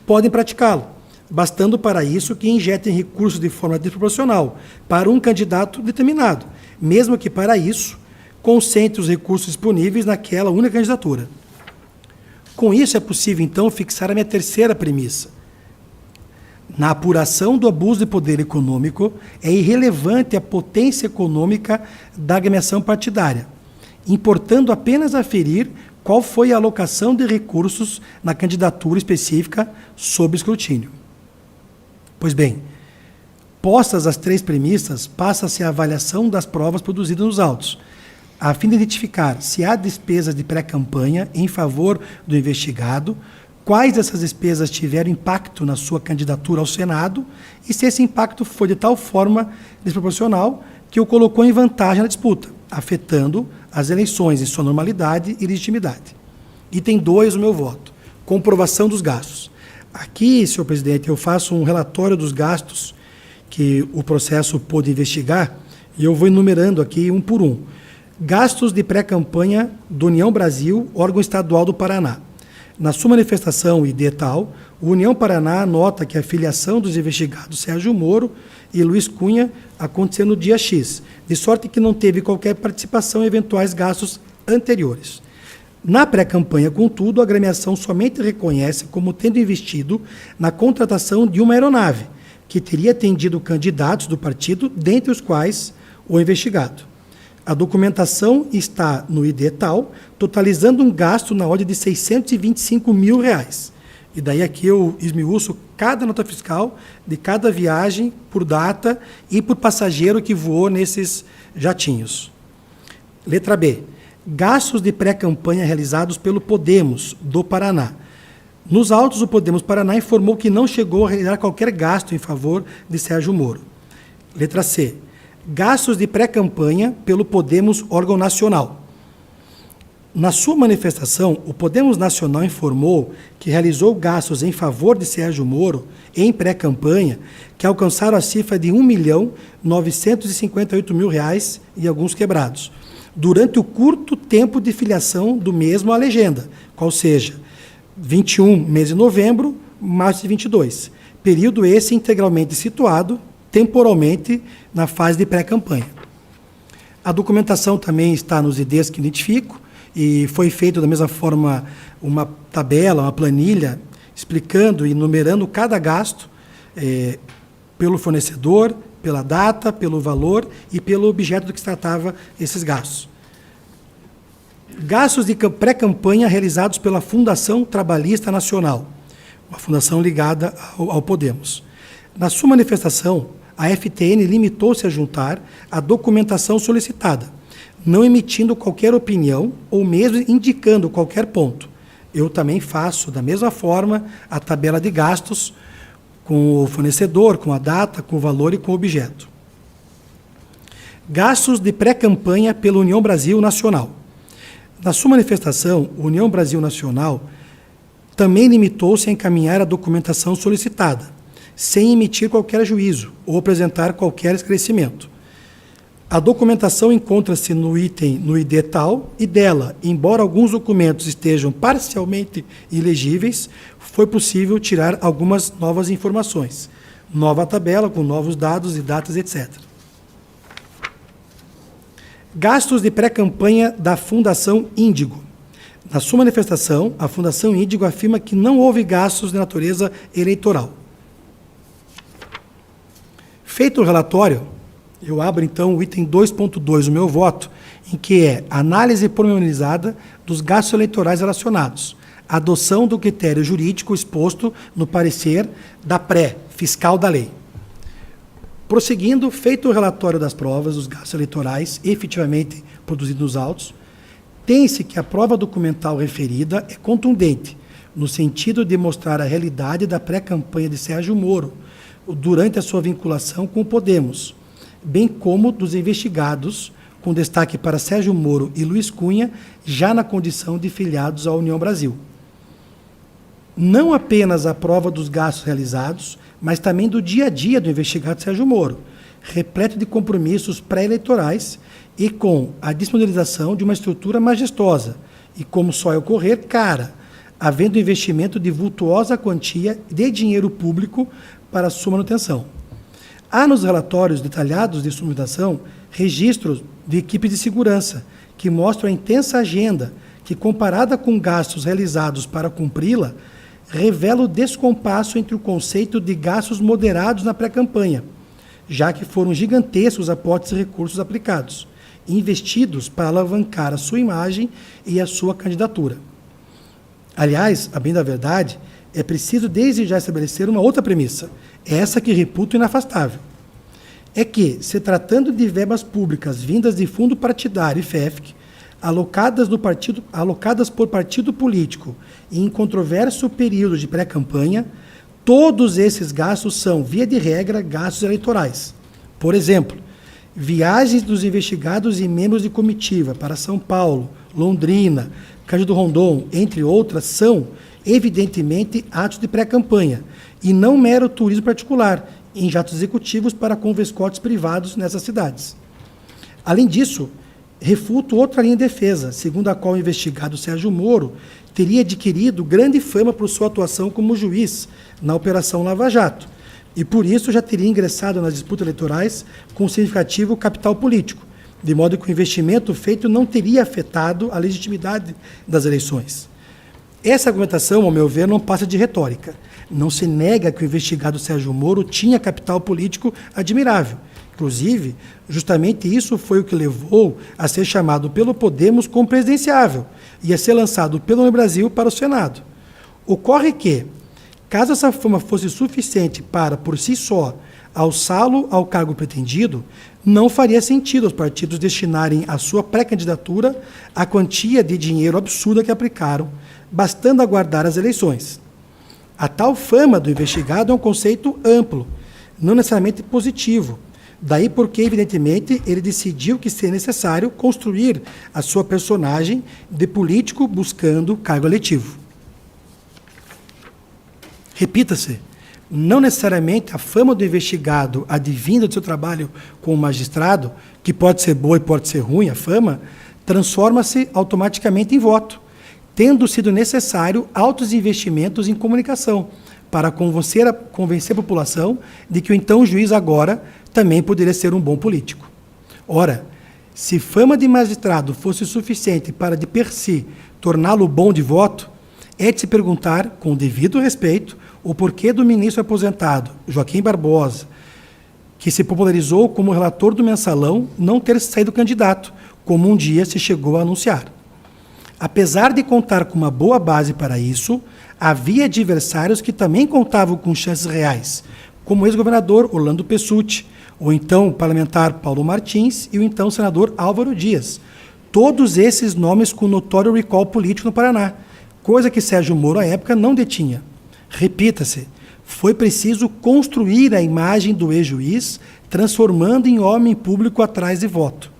podem praticá-lo, bastando para isso que injetem recursos de forma desproporcional para um candidato determinado, mesmo que para isso concentre os recursos disponíveis naquela única candidatura. Com isso é possível, então, fixar a minha terceira premissa. Na apuração do abuso de poder econômico, é irrelevante a potência econômica da agremiação partidária, importando apenas aferir qual foi a alocação de recursos na candidatura específica sob escrutínio. Pois bem, postas as três premissas, passa-se a avaliação das provas produzidas nos autos, a fim de identificar se há despesas de pré-campanha em favor do investigado, quais dessas despesas tiveram impacto na sua candidatura ao Senado e se esse impacto foi de tal forma desproporcional que o colocou em vantagem na disputa, afetando as eleições em sua normalidade e legitimidade. Item 2, o meu voto. Comprovação dos gastos. Aqui, senhor presidente, eu faço um relatório dos gastos que o processo pôde investigar e eu vou enumerando aqui um por um. Gastos de pré-campanha do União Brasil, órgão estadual do Paraná. Na sua manifestação ID tal, o União Paraná anota que a filiação dos investigados Sérgio Moro e Luiz Cunha aconteceu no dia X, de sorte que não teve qualquer participação em eventuais gastos anteriores. Na pré-campanha, contudo, a agremiação somente reconhece como tendo investido na contratação de uma aeronave, que teria atendido candidatos do partido, dentre os quais o investigado. A documentação está no ID tal, totalizando um gasto na ordem de R$625 mil. E daí aqui eu esmiuço cada nota fiscal de cada viagem por data e por passageiro que voou nesses jatinhos. Letra B. Gastos de pré-campanha realizados pelo Podemos, do Paraná. Nos autos, o Podemos Paraná informou que não chegou a realizar qualquer gasto em favor de Sérgio Moro. Letra C. Gastos de pré-campanha pelo Podemos órgão nacional. Na sua manifestação, o Podemos Nacional informou que realizou gastos em favor de Sérgio Moro em pré-campanha que alcançaram a cifra de R$1.958.000 e alguns quebrados, durante o curto tempo de filiação do mesmo à legenda, qual seja, 21, mês de novembro, março de 22, período esse integralmente situado temporalmente na fase de pré-campanha. A documentação também está nos IDs que identifico e foi feito da mesma forma uma tabela, uma planilha, explicando e numerando cada gasto pelo fornecedor, pela data, pelo valor e pelo objeto do que se tratava esses gastos. Gastos de pré-campanha realizados pela Fundação Trabalhista Nacional, uma fundação ligada ao Podemos. Na sua manifestação, a FTN limitou-se a juntar a documentação solicitada, não emitindo qualquer opinião ou mesmo indicando qualquer ponto. Eu também faço, da mesma forma, a tabela de gastos com o fornecedor, com a data, com o valor e com o objeto. Gastos de pré-campanha pela União Brasil Nacional. Na sua manifestação, a União Brasil Nacional também limitou-se a encaminhar a documentação solicitada, sem emitir qualquer juízo ou apresentar qualquer esclarecimento. A documentação encontra-se no item no ID tal e dela, embora alguns documentos estejam parcialmente ilegíveis, foi possível tirar algumas novas informações. Nova tabela com novos dados e datas, etc. Gastos de pré-campanha da Fundação Índigo. Na sua manifestação, a Fundação Índigo afirma que não houve gastos de natureza eleitoral. Feito o relatório, eu abro então o item 2.2, o meu voto, em que é análise pormenorizada dos gastos eleitorais relacionados, adoção do critério jurídico exposto no parecer da pré-fiscal da lei. Prosseguindo, feito o relatório das provas dos gastos eleitorais efetivamente produzidos nos autos, tem-se que a prova documental referida é contundente, no sentido de mostrar a realidade da pré-campanha de Sérgio Moro, durante a sua vinculação com o Podemos, bem como dos investigados, com destaque para Sérgio Moro e Luiz Cunha, já na condição de filiados à União Brasil. Não apenas a prova dos gastos realizados, mas também do dia a dia do investigado Sérgio Moro, repleto de compromissos pré-eleitorais e com a disponibilização de uma estrutura majestosa e, como só ocorrer, cara, havendo investimento de vultuosa quantia de dinheiro público para sua manutenção. Há nos relatórios detalhados de sua manutenção registros de equipes de segurança que mostram a intensa agenda que, comparada com gastos realizados para cumpri-la, revela o descompasso entre o conceito de gastos moderados na pré-campanha, já que foram gigantescos aportes de recursos aplicados, investidos para alavancar a sua imagem e a sua candidatura. Aliás, a bem da verdade, é preciso desde já estabelecer uma outra premissa, essa que reputo inafastável. É que, se tratando de verbas públicas vindas de fundo partidário e FEFC, alocadas por partido político e em controverso período de pré-campanha, todos esses gastos são, via de regra, gastos eleitorais. Por exemplo, viagens dos investigados e membros de comitiva para São Paulo, Londrina, Cândido Rondon, entre outras, são, evidentemente, atos de pré-campanha, e não mero turismo particular, em jatos executivos para convescotes privados nessas cidades. Além disso, refuto outra linha de defesa, segundo a qual o investigado Sérgio Moro teria adquirido grande fama por sua atuação como juiz na Operação Lava Jato, e por isso já teria ingressado nas disputas eleitorais com significativo capital político, de modo que o investimento feito não teria afetado a legitimidade das eleições. Essa argumentação, ao meu ver, não passa de retórica. Não se nega que o investigado Sérgio Moro tinha capital político admirável. Inclusive, justamente isso foi o que levou a ser chamado pelo Podemos como presidenciável e a ser lançado pelo Brasil para o Senado. Ocorre que, caso essa fama fosse suficiente para, por si só, alçá-lo ao cargo pretendido, não faria sentido os partidos destinarem à sua pré-candidatura a quantia de dinheiro absurda que aplicaram, bastando aguardar as eleições. A tal fama do investigado é um conceito amplo, não necessariamente positivo. Daí porque, evidentemente, ele decidiu que seria necessário construir a sua personagem de político buscando cargo eletivo. Repita-se, não necessariamente a fama do investigado advinda do seu trabalho como magistrado, que pode ser boa e pode ser ruim, a fama, transforma-se automaticamente em voto, tendo sido necessário altos investimentos em comunicação para convencer a população de que o então juiz agora também poderia ser um bom político. Ora, se fama de magistrado fosse suficiente para, de per si, torná-lo bom de voto, é de se perguntar, com o devido respeito, o porquê do ministro aposentado, Joaquim Barbosa, que se popularizou como relator do Mensalão, não ter saído candidato, como um dia se chegou a anunciar. Apesar de contar com uma boa base para isso, havia adversários que também contavam com chances reais, como o ex-governador Orlando Pessutti, o então parlamentar Paulo Martins e o então senador Álvaro Dias. Todos esses nomes com notório recall político no Paraná, coisa que Sérgio Moro, à época, não detinha. Repita-se, foi preciso construir a imagem do ex-juiz, transformando em homem público atrás de voto.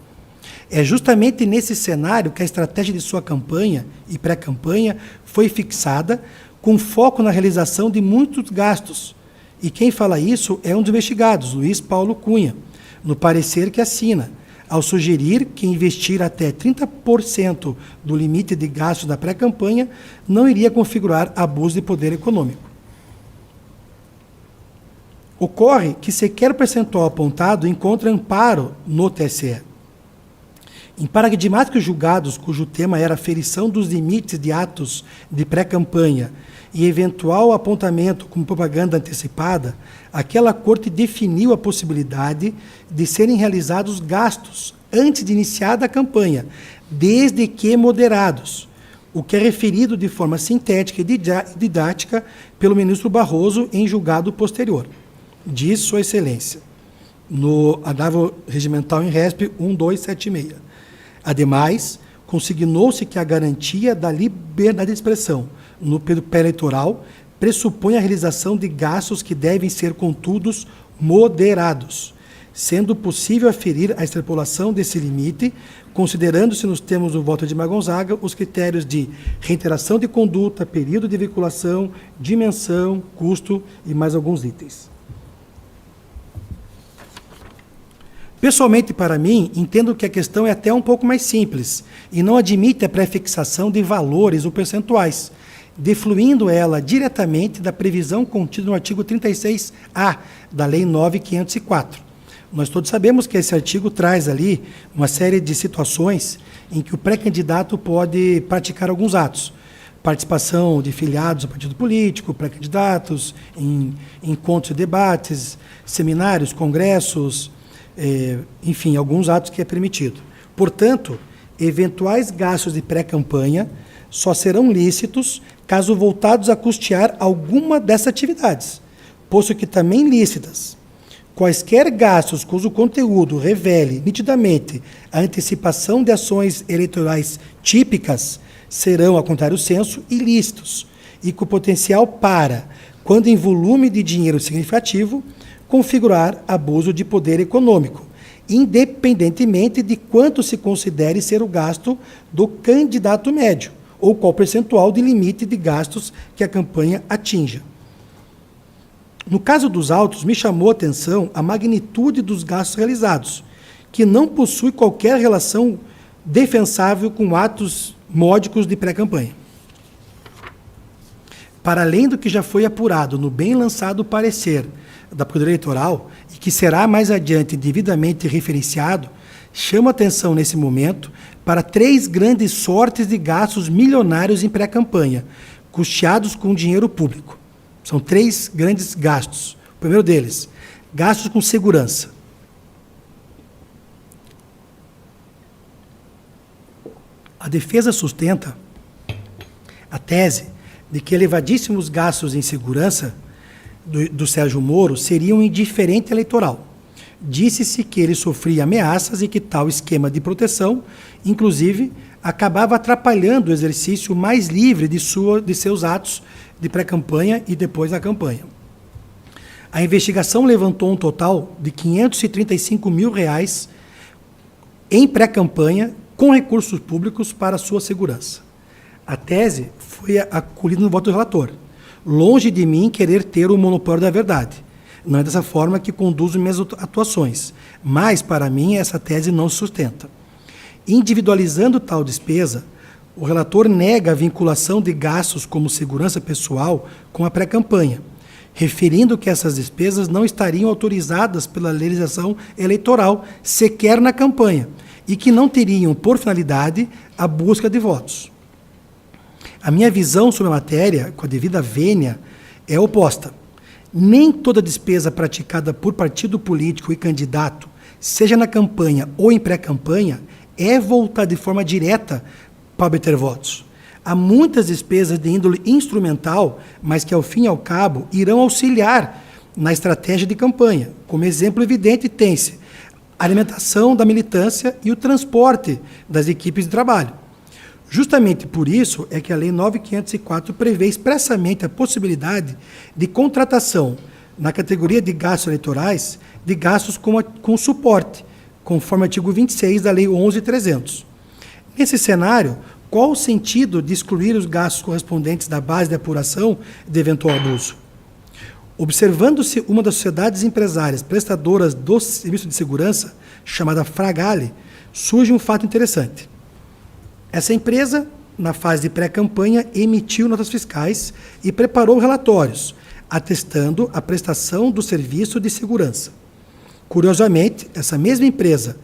É justamente nesse cenário que a estratégia de sua campanha e pré-campanha foi fixada, com foco na realização de muitos gastos. E quem fala isso é um dos investigados, Luiz Paulo Cunha, no parecer que assina, ao sugerir que investir até 30% do limite de gastos da pré-campanha não iria configurar abuso de poder econômico. Ocorre que sequer percentual apontado encontra amparo no TSE. Em paradigmáticos julgados cujo tema era a ferição dos limites de atos de pré-campanha e eventual apontamento como propaganda antecipada, aquela corte definiu a possibilidade de serem realizados gastos antes de iniciada a campanha, desde que moderados, o que é referido de forma sintética e didática pelo ministro Barroso em julgado posterior. Diz Sua Excelência, no adágio regimental em RESP 1276. Ademais, consignou-se que a garantia da liberdade de expressão no período pré-eleitoral pressupõe a realização de gastos que devem ser, contudo, moderados, sendo possível aferir a extrapolação desse limite, considerando-se, nos termos do voto de Edmar Gonzaga, os critérios de reiteração de conduta, período de veiculação, dimensão, custo e mais alguns itens. Pessoalmente, para mim, entendo que a questão é até um pouco mais simples e não admite a prefixação de valores ou percentuais, defluindo ela diretamente da previsão contida no artigo 36A da Lei 9.504. Nós todos sabemos que esse artigo traz ali uma série de situações em que o pré-candidato pode praticar alguns atos. Participação de filiados a partido político, pré-candidatos, em encontros e debates, seminários, congressos, enfim, alguns atos que é permitido. Portanto, eventuais gastos de pré-campanha só serão lícitos caso voltados a custear alguma dessas atividades, posto que também lícitas quaisquer gastos cujo conteúdo revele nitidamente a antecipação de ações eleitorais típicas serão, a contrário senso, ilícitos e com potencial para, quando em volume de dinheiro significativo, configurar abuso de poder econômico, independentemente de quanto se considere ser o gasto do candidato médio, ou qual percentual de limite de gastos que a campanha atinja. No caso dos autos, me chamou a atenção a magnitude dos gastos realizados, que não possui qualquer relação defensável com atos módicos de pré-campanha. Para além do que já foi apurado no bem lançado parecer da Procuradoria Eleitoral, e que será mais adiante devidamente referenciado, chama atenção nesse momento para 3 grandes sortes de gastos milionários em pré-campanha, custeados com dinheiro público. São 3 grandes gastos. O primeiro deles, gastos com segurança. A defesa sustenta a tese de que elevadíssimos gastos em segurança do Sérgio Moro seriam indiferente eleitoral. Disse-se que ele sofria ameaças e que tal esquema de proteção, inclusive, acabava atrapalhando o exercício mais livre de seus atos de pré-campanha e depois da campanha. A investigação levantou um total de R$ 535 mil em pré-campanha com recursos públicos para sua segurança. A tese foi acolhida no voto do relator. Longe de mim querer ter o monopólio da verdade. Não é dessa forma que conduzo minhas atuações, mas, para mim, essa tese não se sustenta. Individualizando tal despesa, o relator nega a vinculação de gastos como segurança pessoal com a pré-campanha, referindo que essas despesas não estariam autorizadas pela legislação eleitoral sequer na campanha e que não teriam por finalidade a busca de votos. A minha visão sobre a matéria, com a devida vênia, é oposta. Nem toda despesa praticada por partido político e candidato, seja na campanha ou em pré-campanha, é voltada de forma direta para obter votos. Há muitas despesas de índole instrumental, mas que, ao fim e ao cabo, irão auxiliar na estratégia de campanha. Como exemplo evidente, tem-se a alimentação da militância e o transporte das equipes de trabalho. Justamente por isso é que a Lei 9.504 prevê expressamente a possibilidade de contratação, na categoria de gastos eleitorais, de gastos com suporte, conforme o artigo 26 da Lei 11.300. Nesse cenário, qual o sentido de excluir os gastos correspondentes da base de apuração de eventual abuso? Observando-se uma das sociedades empresárias prestadoras do serviço de segurança, chamada Fragale, surge um fato interessante. Essa empresa, na fase de pré-campanha, emitiu notas fiscais e preparou relatórios, atestando a prestação do serviço de segurança. Curiosamente, essa mesma empresa,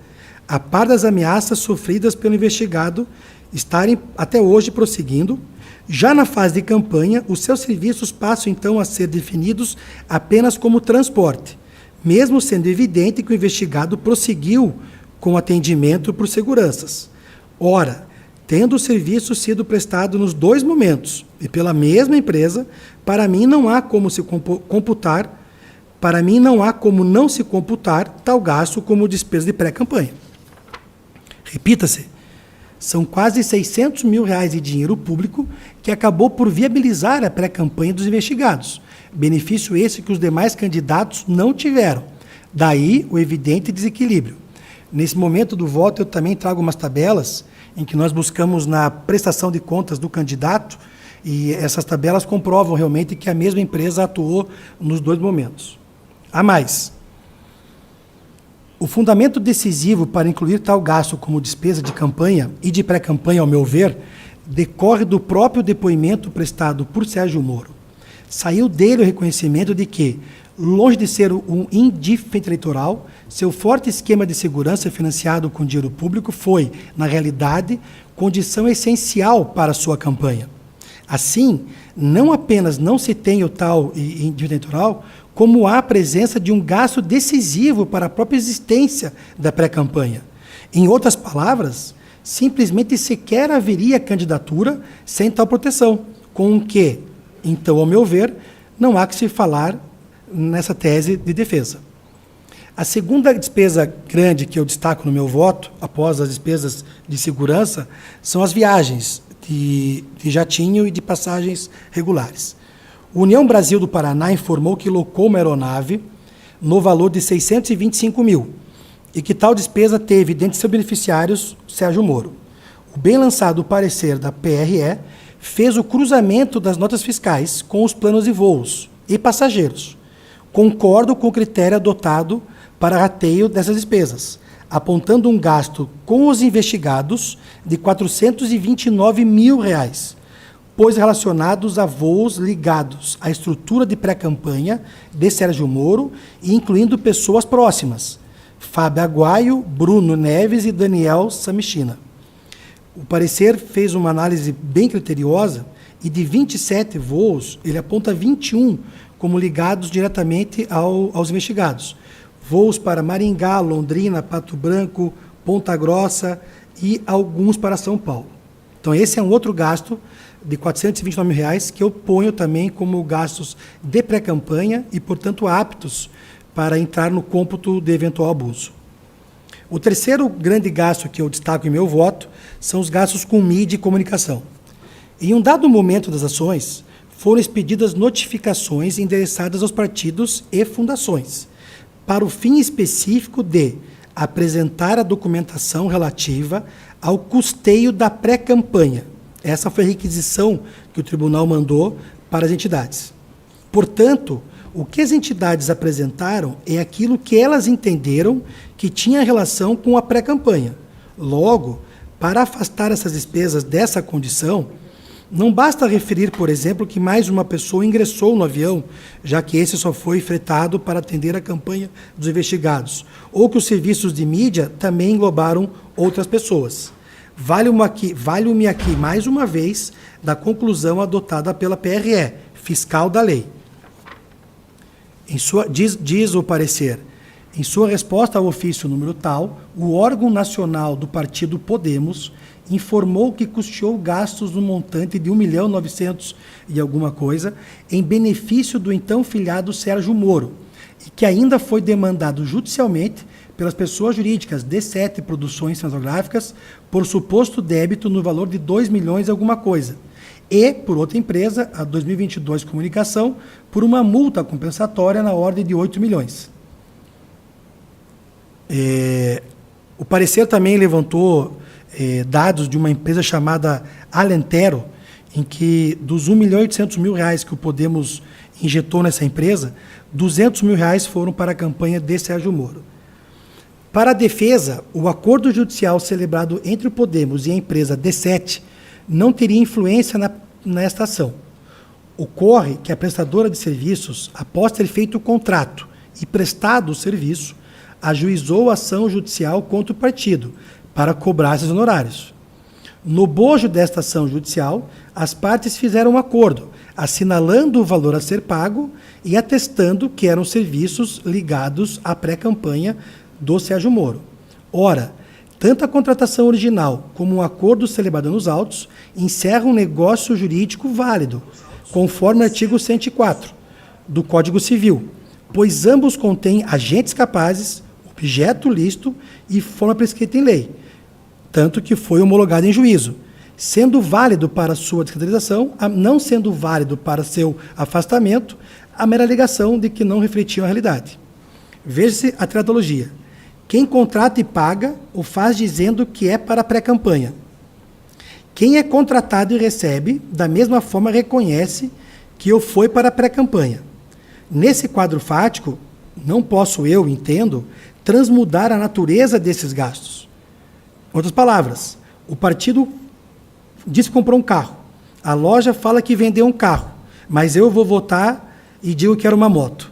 a par das ameaças sofridas pelo investigado estarem até hoje prosseguindo, já na fase de campanha, os seus serviços passam então a ser definidos apenas como transporte, mesmo sendo evidente que o investigado prosseguiu com o atendimento por seguranças. Ora, tendo o serviço sido prestado nos 2 momentos e pela mesma empresa, para mim não há como não se computar tal gasto como despesa de pré-campanha. Repita-se, são quase R$600 mil de dinheiro público que acabou por viabilizar a pré-campanha dos investigados, benefício esse que os demais candidatos não tiveram. Daí o evidente desequilíbrio. Nesse momento do voto, eu também trago umas tabelas em que nós buscamos na prestação de contas do candidato, e essas tabelas comprovam realmente que a mesma empresa atuou nos 2 momentos. A mais, O fundamento decisivo para incluir tal gasto como despesa de campanha e de pré-campanha, ao meu ver, decorre do próprio depoimento prestado por Sérgio Moro. Saiu dele o reconhecimento de que, longe de ser um indigente eleitoral, seu forte esquema de segurança financiado com dinheiro público foi, na realidade, condição essencial para a sua campanha. Assim, não apenas não se tem o tal indívida eleitoral, como há a presença de um gasto decisivo para a própria existência da pré-campanha. Em outras palavras, simplesmente sequer haveria candidatura sem tal proteção, com o que, então, ao meu ver, não há que se falar nessa tese de defesa. A segunda despesa grande que eu destaco no meu voto, após as despesas de segurança, são as viagens de jatinho e de passagens regulares. O União Brasil do Paraná informou que locou uma aeronave no valor de 625 mil e que tal despesa teve, dentre seus beneficiários, Sérgio Moro. O bem lançado parecer da PRE fez o cruzamento das notas fiscais com os planos de voos e passageiros. Concordo com o critério adotado para rateio dessas despesas, apontando um gasto com os investigados de R$ 429 mil, pois relacionados a voos ligados à estrutura de pré-campanha de Sérgio Moro e incluindo pessoas próximas, Fábio Aguaio, Bruno Neves e Daniel Samichina. O parecer fez uma análise bem criteriosa e de 27 voos, ele aponta 21 como ligados diretamente aos investigados. Voos para Maringá, Londrina, Pato Branco, Ponta Grossa e alguns para São Paulo. Então, esse é um outro gasto de R$ 429 mil que eu ponho também como gastos de pré-campanha e, portanto, aptos para entrar no cômputo de eventual abuso. O terceiro grande gasto que eu destaco em meu voto são os gastos com mídia e comunicação. Em um dado momento das ações, foram expedidas notificações endereçadas aos partidos e fundações, para o fim específico de apresentar a documentação relativa ao custeio da pré-campanha. Essa foi a requisição que o tribunal mandou para as entidades. Portanto, o que as entidades apresentaram é aquilo que elas entenderam que tinha relação com a pré-campanha. Logo, para afastar essas despesas dessa condição, não basta referir, por exemplo, que mais uma pessoa ingressou no avião, já que esse só foi fretado para atender a campanha dos investigados, ou que os serviços de mídia também englobaram outras pessoas. Valho-me aqui, mais uma vez, da conclusão adotada pela PRE, fiscal da lei. Diz o parecer, em sua resposta ao ofício número tal, o órgão nacional do partido Podemos informou que custeou gastos no montante de 1.900.000 e alguma coisa em benefício do então filiado Sérgio Moro e que ainda foi demandado judicialmente pelas pessoas jurídicas D7 Produções Cinematográficas por suposto débito no valor de 2 milhões e alguma coisa e por outra empresa, a 2022 Comunicação, por uma multa compensatória na ordem de 8 milhões. O parecer também levantou dados de uma empresa chamada Alentero, em que dos 1.800.000 que o Podemos injetou nessa empresa, 200 mil reais foram para a campanha de Sérgio Moro. Para a defesa, o acordo judicial celebrado entre o Podemos e a empresa D7 não teria influência nesta ação. Ocorre que a prestadora de serviços, após ter feito o contrato e prestado o serviço, ajuizou a ação judicial contra o partido para cobrar esses honorários. No bojo desta ação judicial, as partes fizeram um acordo, assinalando o valor a ser pago e atestando que eram serviços ligados à pré-campanha do Sérgio Moro. Ora, tanto a contratação original como o acordo celebrado nos autos encerram um negócio jurídico válido, conforme o artigo 104 do Código Civil, pois ambos contêm agentes capazes, objeto lícito e forma prescrita em lei, tanto que foi homologado em juízo, sendo válido para sua descaracterização, não sendo válido para seu afastamento, a mera alegação de que não refletiam a realidade. Veja-se a teratologia. Quem contrata e paga, o faz dizendo que é para a pré-campanha. Quem é contratado e recebe, da mesma forma reconhece que o foi para a pré-campanha. Nesse quadro fático, não posso eu, entendo, transmudar a natureza desses gastos. Em outras palavras, o partido diz que comprou um carro, a loja fala que vendeu um carro, mas eu vou votar e digo que era uma moto.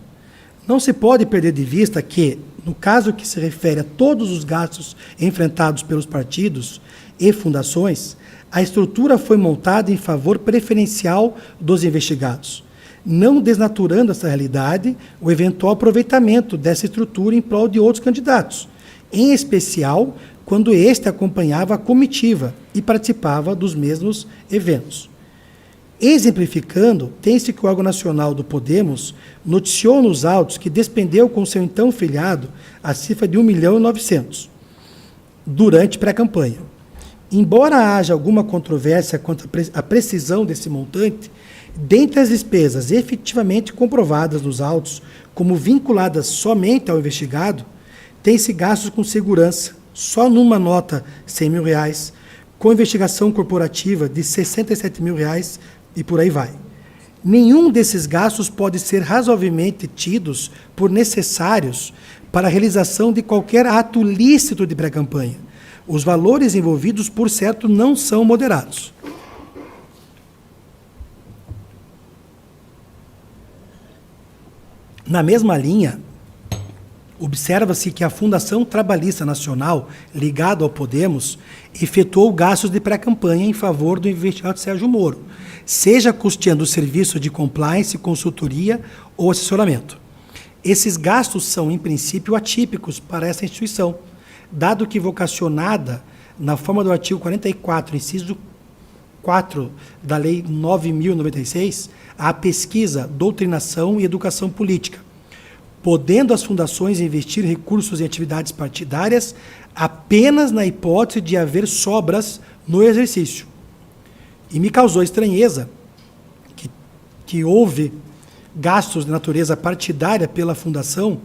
Não se pode perder de vista que, no caso que se refere a todos os gastos enfrentados pelos partidos e fundações, a estrutura foi montada em favor preferencial dos investigados, não desnaturando essa realidade o eventual aproveitamento dessa estrutura em prol de outros candidatos, em especial quando este acompanhava a comitiva e participava dos mesmos eventos. Exemplificando, tem-se que o órgão nacional do Podemos noticiou nos autos que despendeu com seu então filiado a cifra de 1.900.000 durante pré-campanha. Embora haja alguma controvérsia quanto à precisão desse montante, dentre as despesas efetivamente comprovadas nos autos como vinculadas somente ao investigado, tem-se gastos com segurança, só numa nota R$100.000, com investigação corporativa de R$67.000 e por aí vai. Nenhum desses gastos pode ser razoavelmente tidos por necessários para a realização de qualquer ato lícito de pré-campanha. Os valores envolvidos, por certo, não são moderados. Na mesma linha, observa-se que a Fundação Trabalhista Nacional, ligada ao Podemos, efetuou gastos de pré-campanha em favor do investigado Sérgio Moro, seja custeando o serviço de compliance, consultoria ou assessoramento. Esses gastos são, em princípio, atípicos para essa instituição, dado que vocacionada, na forma do artigo 44, inciso 4 da Lei 9.096, à pesquisa, doutrinação e educação política, podendo as fundações investir recursos em atividades partidárias apenas na hipótese de haver sobras no exercício. E me causou estranheza que houve gastos de natureza partidária pela fundação,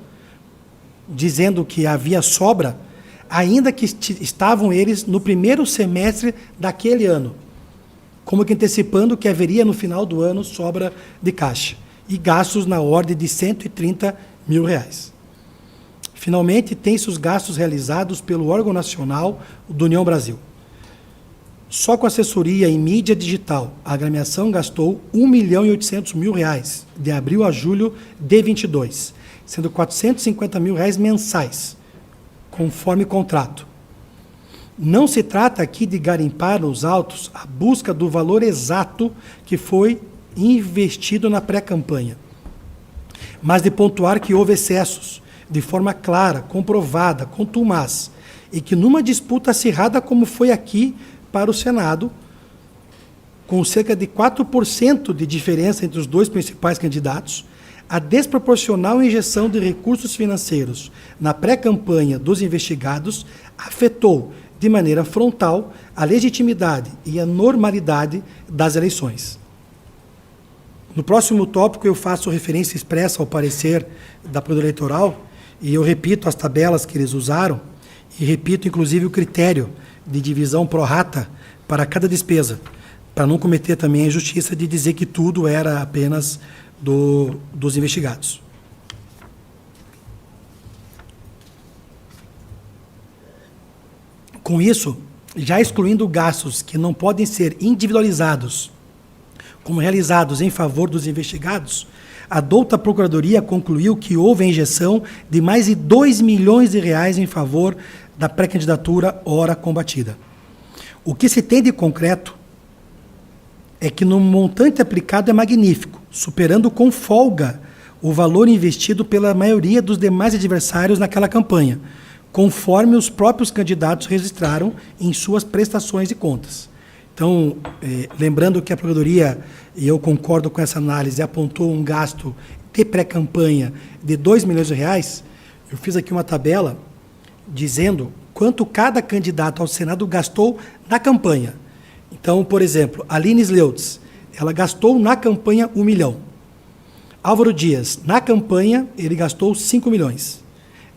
dizendo que havia sobra, ainda que estavam eles no primeiro semestre daquele ano, como que antecipando que haveria no final do ano sobra de caixa, e gastos na ordem de R$130.000. Finalmente, tem-se os gastos realizados pelo órgão nacional do União Brasil. Só com assessoria em mídia digital, a agremiação gastou R$1.800.000 de abril a julho de 22, sendo R$450.000 mensais, conforme contrato. Não se trata aqui de garimpar nos autos a busca do valor exato que foi investido na pré-campanha, mas de pontuar que houve excessos, de forma clara, comprovada, contumaz, e que numa disputa acirrada como foi aqui para o Senado, com cerca de 4% de diferença entre os dois principais candidatos, a desproporcional injeção de recursos financeiros na pré-campanha dos investigados afetou de maneira frontal a legitimidade e a normalidade das eleições. No próximo tópico eu faço referência expressa ao parecer da Procuradoria Eleitoral e eu repito as tabelas que eles usaram e repito inclusive o critério de divisão pro rata para cada despesa, para não cometer também a injustiça de dizer que tudo era apenas dos investigados. Com isso, já excluindo gastos que não podem ser individualizados como realizados em favor dos investigados, a douta Procuradoria concluiu que houve a injeção de mais de R$2 milhões em favor da pré-candidatura ora combatida. O que se tem de concreto é que no montante aplicado é magnífico, superando com folga o valor investido pela maioria dos demais adversários naquela campanha, conforme os próprios candidatos registraram em suas prestações de contas. Então, lembrando que a Procuradoria, e eu concordo com essa análise, apontou um gasto de pré-campanha de R$2 milhões, eu fiz aqui uma tabela dizendo quanto cada candidato ao Senado gastou na campanha. Então, por exemplo, Aline Sleutz, ela gastou na campanha R$1 milhão. Álvaro Dias, na campanha, ele gastou R$5 milhões.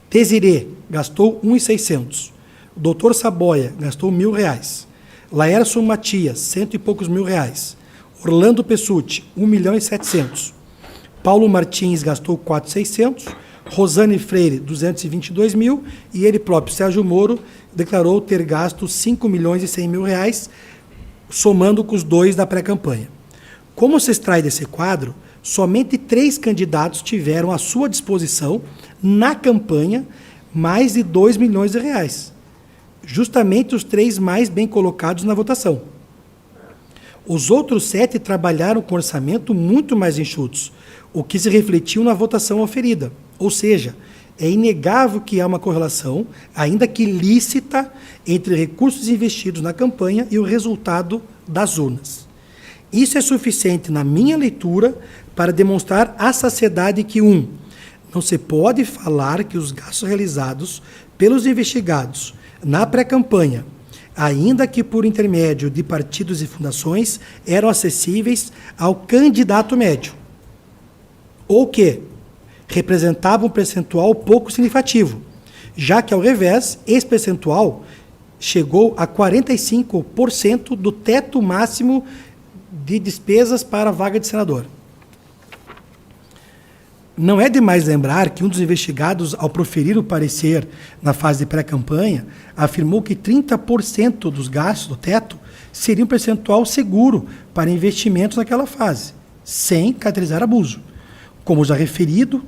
Desirê gastou R$1.600. Doutor Saboia gastou R$1.000. Laércio Matias, cento e poucos mil reais. Orlando Pessutti, R$1.700.000. Paulo Martins gastou R$4.600. Rosane Freire, 222 mil, e ele próprio, Sérgio Moro, declarou ter gasto 5 milhões e 100 mil reais, somando com os dois da pré-campanha. Como se extrai desse quadro, somente 3 candidatos tiveram à sua disposição, na campanha, mais de 2 milhões de reais. Justamente os 3 mais bem colocados na votação. Os outros 7 trabalharam com orçamento muito mais enxutos, o que se refletiu na votação oferida. Ou seja, é inegável que há uma correlação, ainda que lícita, entre recursos investidos na campanha e o resultado das urnas. Isso é suficiente, na minha leitura, para demonstrar à saciedade que, não se pode falar que os gastos realizados pelos investigados na pré-campanha, ainda que por intermédio de partidos e fundações, eram acessíveis ao candidato médio, ou que representavam um percentual pouco significativo, já que, ao revés, esse percentual chegou a 45% do teto máximo de despesas para a vaga de senador. Não é demais lembrar que um dos investigados, ao proferir o parecer na fase de pré-campanha, afirmou que 30% dos gastos do teto seria um percentual seguro para investimentos naquela fase, sem caracterizar abuso. Como já referido,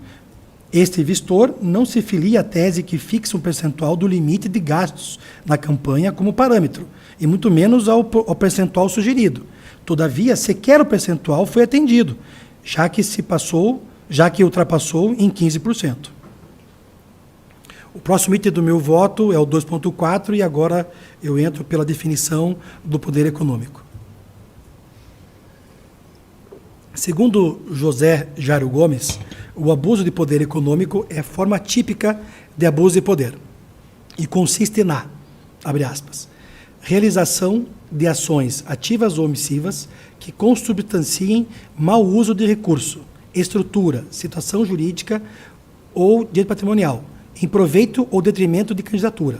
este vistor não se filia à tese que fixa um percentual do limite de gastos na campanha como parâmetro, e muito menos ao percentual sugerido. Todavia, sequer o percentual foi atendido, já que ultrapassou em 15%. O próximo item do meu voto é o 2.4, e agora eu entro pela definição do poder econômico. Segundo José Jairo Gomes, o abuso de poder econômico é forma típica de abuso de poder e consiste na, abre aspas, realização de ações ativas ou omissivas que consubstanciem mau uso de recurso, estrutura, situação jurídica ou direito patrimonial, em proveito ou detrimento de candidatura.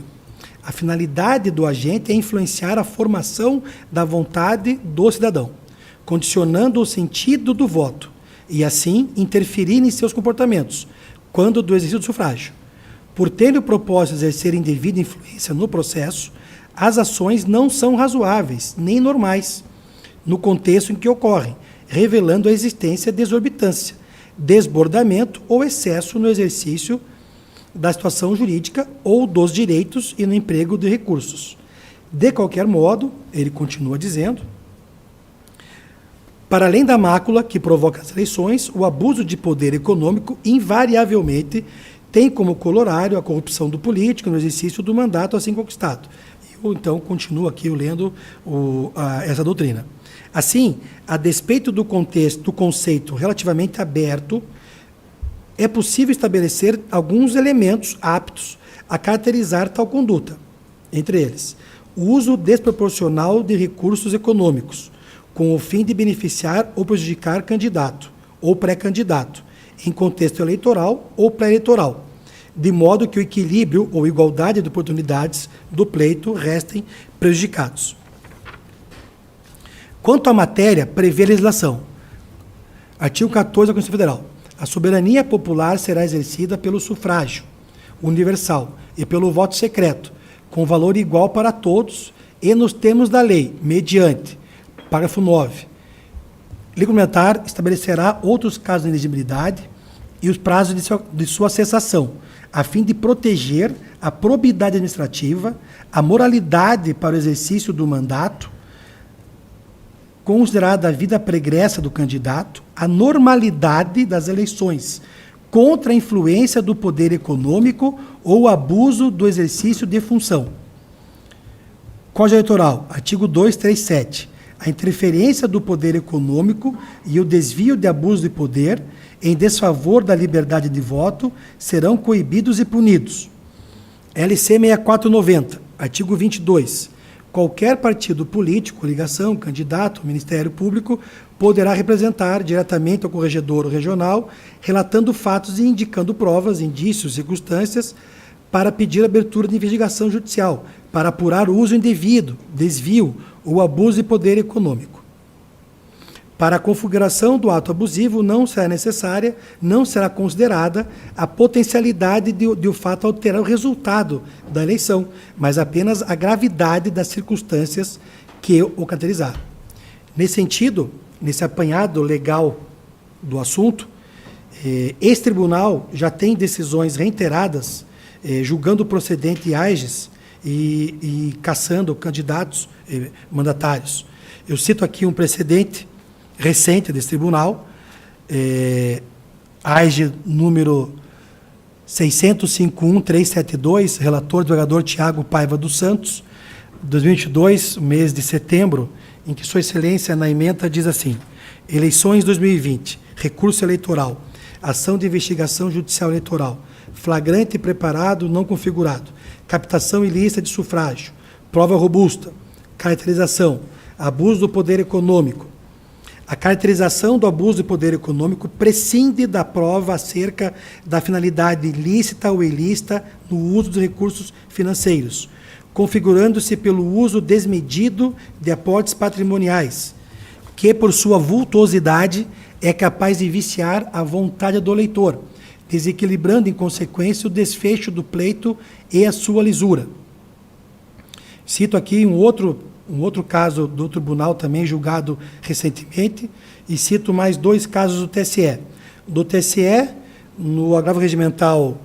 A finalidade do agente é influenciar a formação da vontade do cidadão, condicionando o sentido do voto, e assim interferir em seus comportamentos, quando do exercício do sufrágio. Por ter o propósito de exercer indevida influência no processo, as ações não são razoáveis, nem normais, no contexto em que ocorrem, revelando a existência de exorbitância, desbordamento ou excesso no exercício da situação jurídica ou dos direitos e no emprego de recursos. De qualquer modo, ele continua dizendo, para além da mácula que provoca as eleições, o abuso de poder econômico invariavelmente tem como corolário a corrupção do político no exercício do mandato assim conquistado. Eu, então, continuo aqui lendo essa doutrina. Assim, a despeito do contexto, do conceito relativamente aberto, é possível estabelecer alguns elementos aptos a caracterizar tal conduta. Entre eles, o uso desproporcional de recursos econômicos, com o fim de beneficiar ou prejudicar candidato ou pré-candidato, em contexto eleitoral ou pré-eleitoral, de modo que o equilíbrio ou igualdade de oportunidades do pleito restem prejudicados. Quanto à matéria, prevê a legislação. Artigo 14 da Constituição Federal. A soberania popular será exercida pelo sufrágio universal e pelo voto secreto, com valor igual para todos e nos termos da lei, mediante. Parágrafo 9. Lei complementar estabelecerá outros casos de elegibilidade e os prazos de sua cessação, a fim de proteger a probidade administrativa, a moralidade para o exercício do mandato, considerada a vida pregressa do candidato, a normalidade das eleições, contra a influência do poder econômico ou abuso do exercício de função. Código Eleitoral, artigo 237. A interferência do poder econômico e o desvio de abuso de poder em desfavor da liberdade de voto serão coibidos e punidos. LC 6490, artigo 22. Qualquer partido político, ligação, candidato, Ministério Público, poderá representar diretamente ao corregedor regional, relatando fatos e indicando provas, indícios, circunstâncias, para pedir abertura de investigação judicial, para apurar o uso indevido, desvio ou abuso de poder econômico. Para a configuração do ato abusivo, não será considerada a potencialidade de o fato alterar o resultado da eleição, mas apenas a gravidade das circunstâncias que o caracterizaram. Nesse sentido, nesse apanhado legal do assunto, esse tribunal já tem decisões reiteradas, julgando procedente AGES e cassando candidatos mandatários. Eu cito aqui um precedente recente desse tribunal, AGE número 605.1372, relator do vereador Tiago Paiva dos Santos, 2022, mês de setembro, em que Sua Excelência, na ementa, diz assim: eleições 2020, recurso eleitoral, ação de investigação judicial eleitoral, flagrante preparado não configurado, captação ilícita de sufrágio, prova robusta, caracterização, abuso do poder econômico. A caracterização do abuso do poder econômico prescinde da prova acerca da finalidade lícita ou ilícita no uso dos recursos financeiros, configurando-se pelo uso desmedido de aportes patrimoniais, que, por sua vultuosidade, é capaz de viciar a vontade do eleitor, desequilibrando, em consequência, o desfecho do pleito e a sua lisura. Cito aqui um outro caso do tribunal também julgado recentemente, e cito mais 2 casos do TSE. Do TSE, no agravo regimental,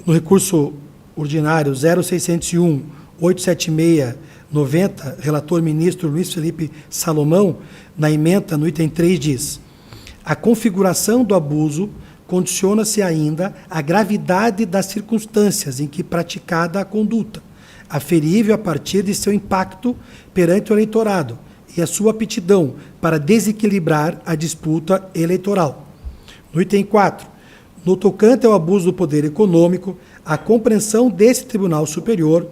no recurso ordinário 0601-876-90, relator ministro Luiz Felipe Salomão, na ementa, no item 3, diz: a configuração do abuso condiciona-se ainda à gravidade das circunstâncias em que praticada a conduta, aferível a partir de seu impacto perante o eleitorado e a sua aptidão para desequilibrar a disputa eleitoral. No item 4, no tocante ao abuso do poder econômico, a compreensão desse Tribunal Superior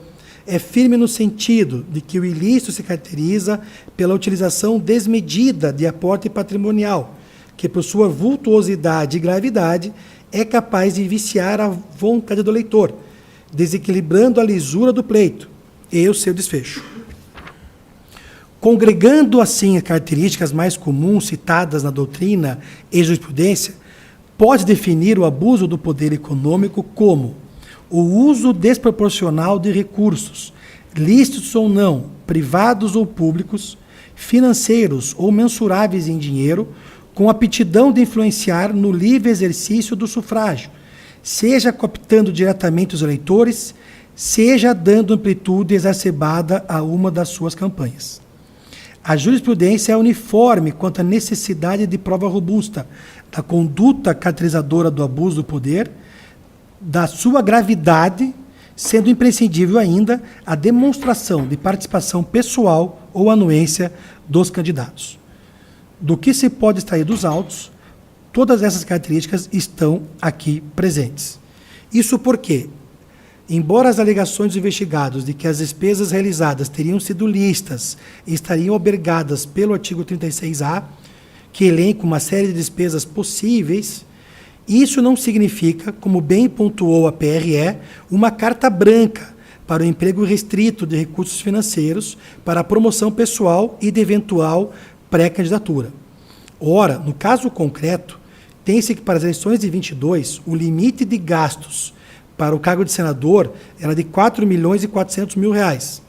é firme no sentido de que o ilícito se caracteriza pela utilização desmedida de aporte patrimonial, que, por sua vultuosidade e gravidade, é capaz de viciar a vontade do eleitor, desequilibrando a lisura do pleito e o seu desfecho. Congregando, assim, as características mais comuns citadas na doutrina e jurisprudência, pode definir o abuso do poder econômico como o uso desproporcional de recursos, lícitos ou não, privados ou públicos, financeiros ou mensuráveis em dinheiro, com aptidão de influenciar no livre exercício do sufrágio, seja cooptando diretamente os eleitores, seja dando amplitude exacerbada a uma das suas campanhas. A jurisprudência é uniforme quanto à necessidade de prova robusta da conduta caracterizadora do abuso do poder, da sua gravidade, sendo imprescindível ainda a demonstração de participação pessoal ou anuência dos candidatos. Do que se pode extrair dos autos, todas essas características estão aqui presentes. Isso porque, embora as alegações dos investigados de que as despesas realizadas teriam sido lícitas e estariam albergadas pelo artigo 36A, que elenca uma série de despesas possíveis, isso não significa, como bem pontuou a PRE, uma carta branca para o emprego restrito de recursos financeiros para a promoção pessoal e de eventual pré-candidatura. Ora, no caso concreto, tem-se que para as eleições de 22, o limite de gastos para o cargo de senador era de R$ 4.400.000.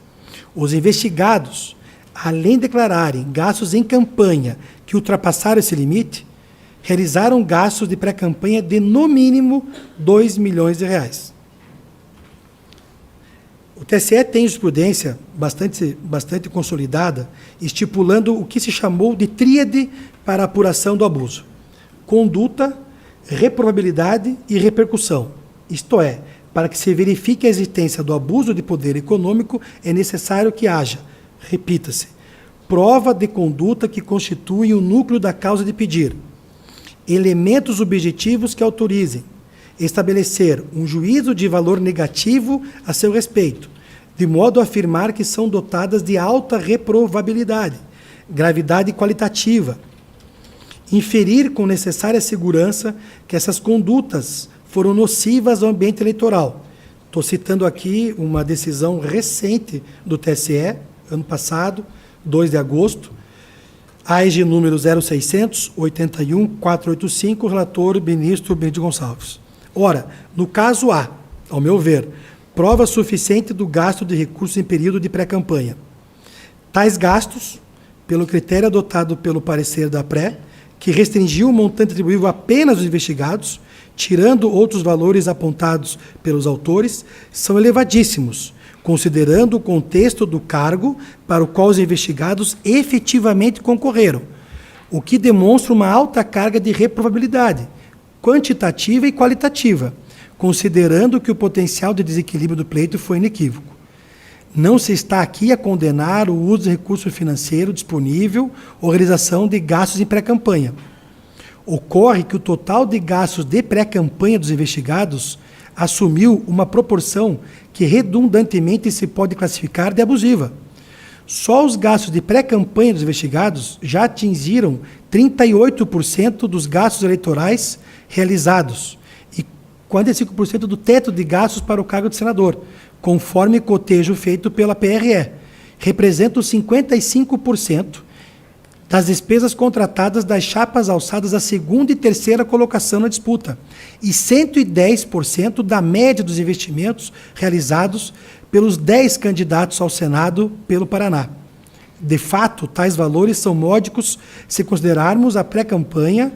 Os investigados, além de declararem gastos em campanha que ultrapassaram esse limite, realizaram gastos de pré-campanha de, no mínimo, R$ 2 milhões. O TSE tem jurisprudência bastante consolidada, estipulando o que se chamou de tríade para a apuração do abuso: conduta, reprovabilidade e repercussão. Isto é, para que se verifique a existência do abuso de poder econômico, é necessário que haja, repita-se, prova de conduta que constitui o núcleo da causa de pedir, elementos objetivos que autorizem, estabelecer um juízo de valor negativo a seu respeito, de modo a afirmar que são dotadas de alta reprovabilidade, gravidade qualitativa, inferir com necessária segurança que essas condutas foram nocivas ao ambiente eleitoral. Estou citando aqui uma decisão recente do TSE, ano passado, 2 de agosto, AEG número 0600-81-485, relator ministro Benedito Gonçalves. Ora, no caso A, ao meu ver, prova suficiente do gasto de recursos em período de pré-campanha. Tais gastos, pelo critério adotado pelo parecer da PRE, que restringiu o montante atribuível apenas aos investigados, tirando outros valores apontados pelos autores, são elevadíssimos, considerando o contexto do cargo para o qual os investigados efetivamente concorreram, o que demonstra uma alta carga de reprovabilidade, quantitativa e qualitativa, considerando que o potencial de desequilíbrio do pleito foi inequívoco. Não se está aqui a condenar o uso de recurso financeiro disponível ou realização de gastos em pré-campanha. Ocorre que o total de gastos de pré-campanha dos investigados assumiu uma proporção que redundantemente se pode classificar de abusiva. Só os gastos de pré-campanha dos investigados já atingiram 38% dos gastos eleitorais realizados e 45% do teto de gastos para o cargo de senador, conforme cotejo feito pela PRE. Representam 55% das despesas contratadas das chapas alçadas à segunda e terceira colocação na disputa, e 110% da média dos investimentos realizados pelos 10 candidatos ao Senado pelo Paraná. De fato, tais valores são módicos se considerarmos a pré-campanha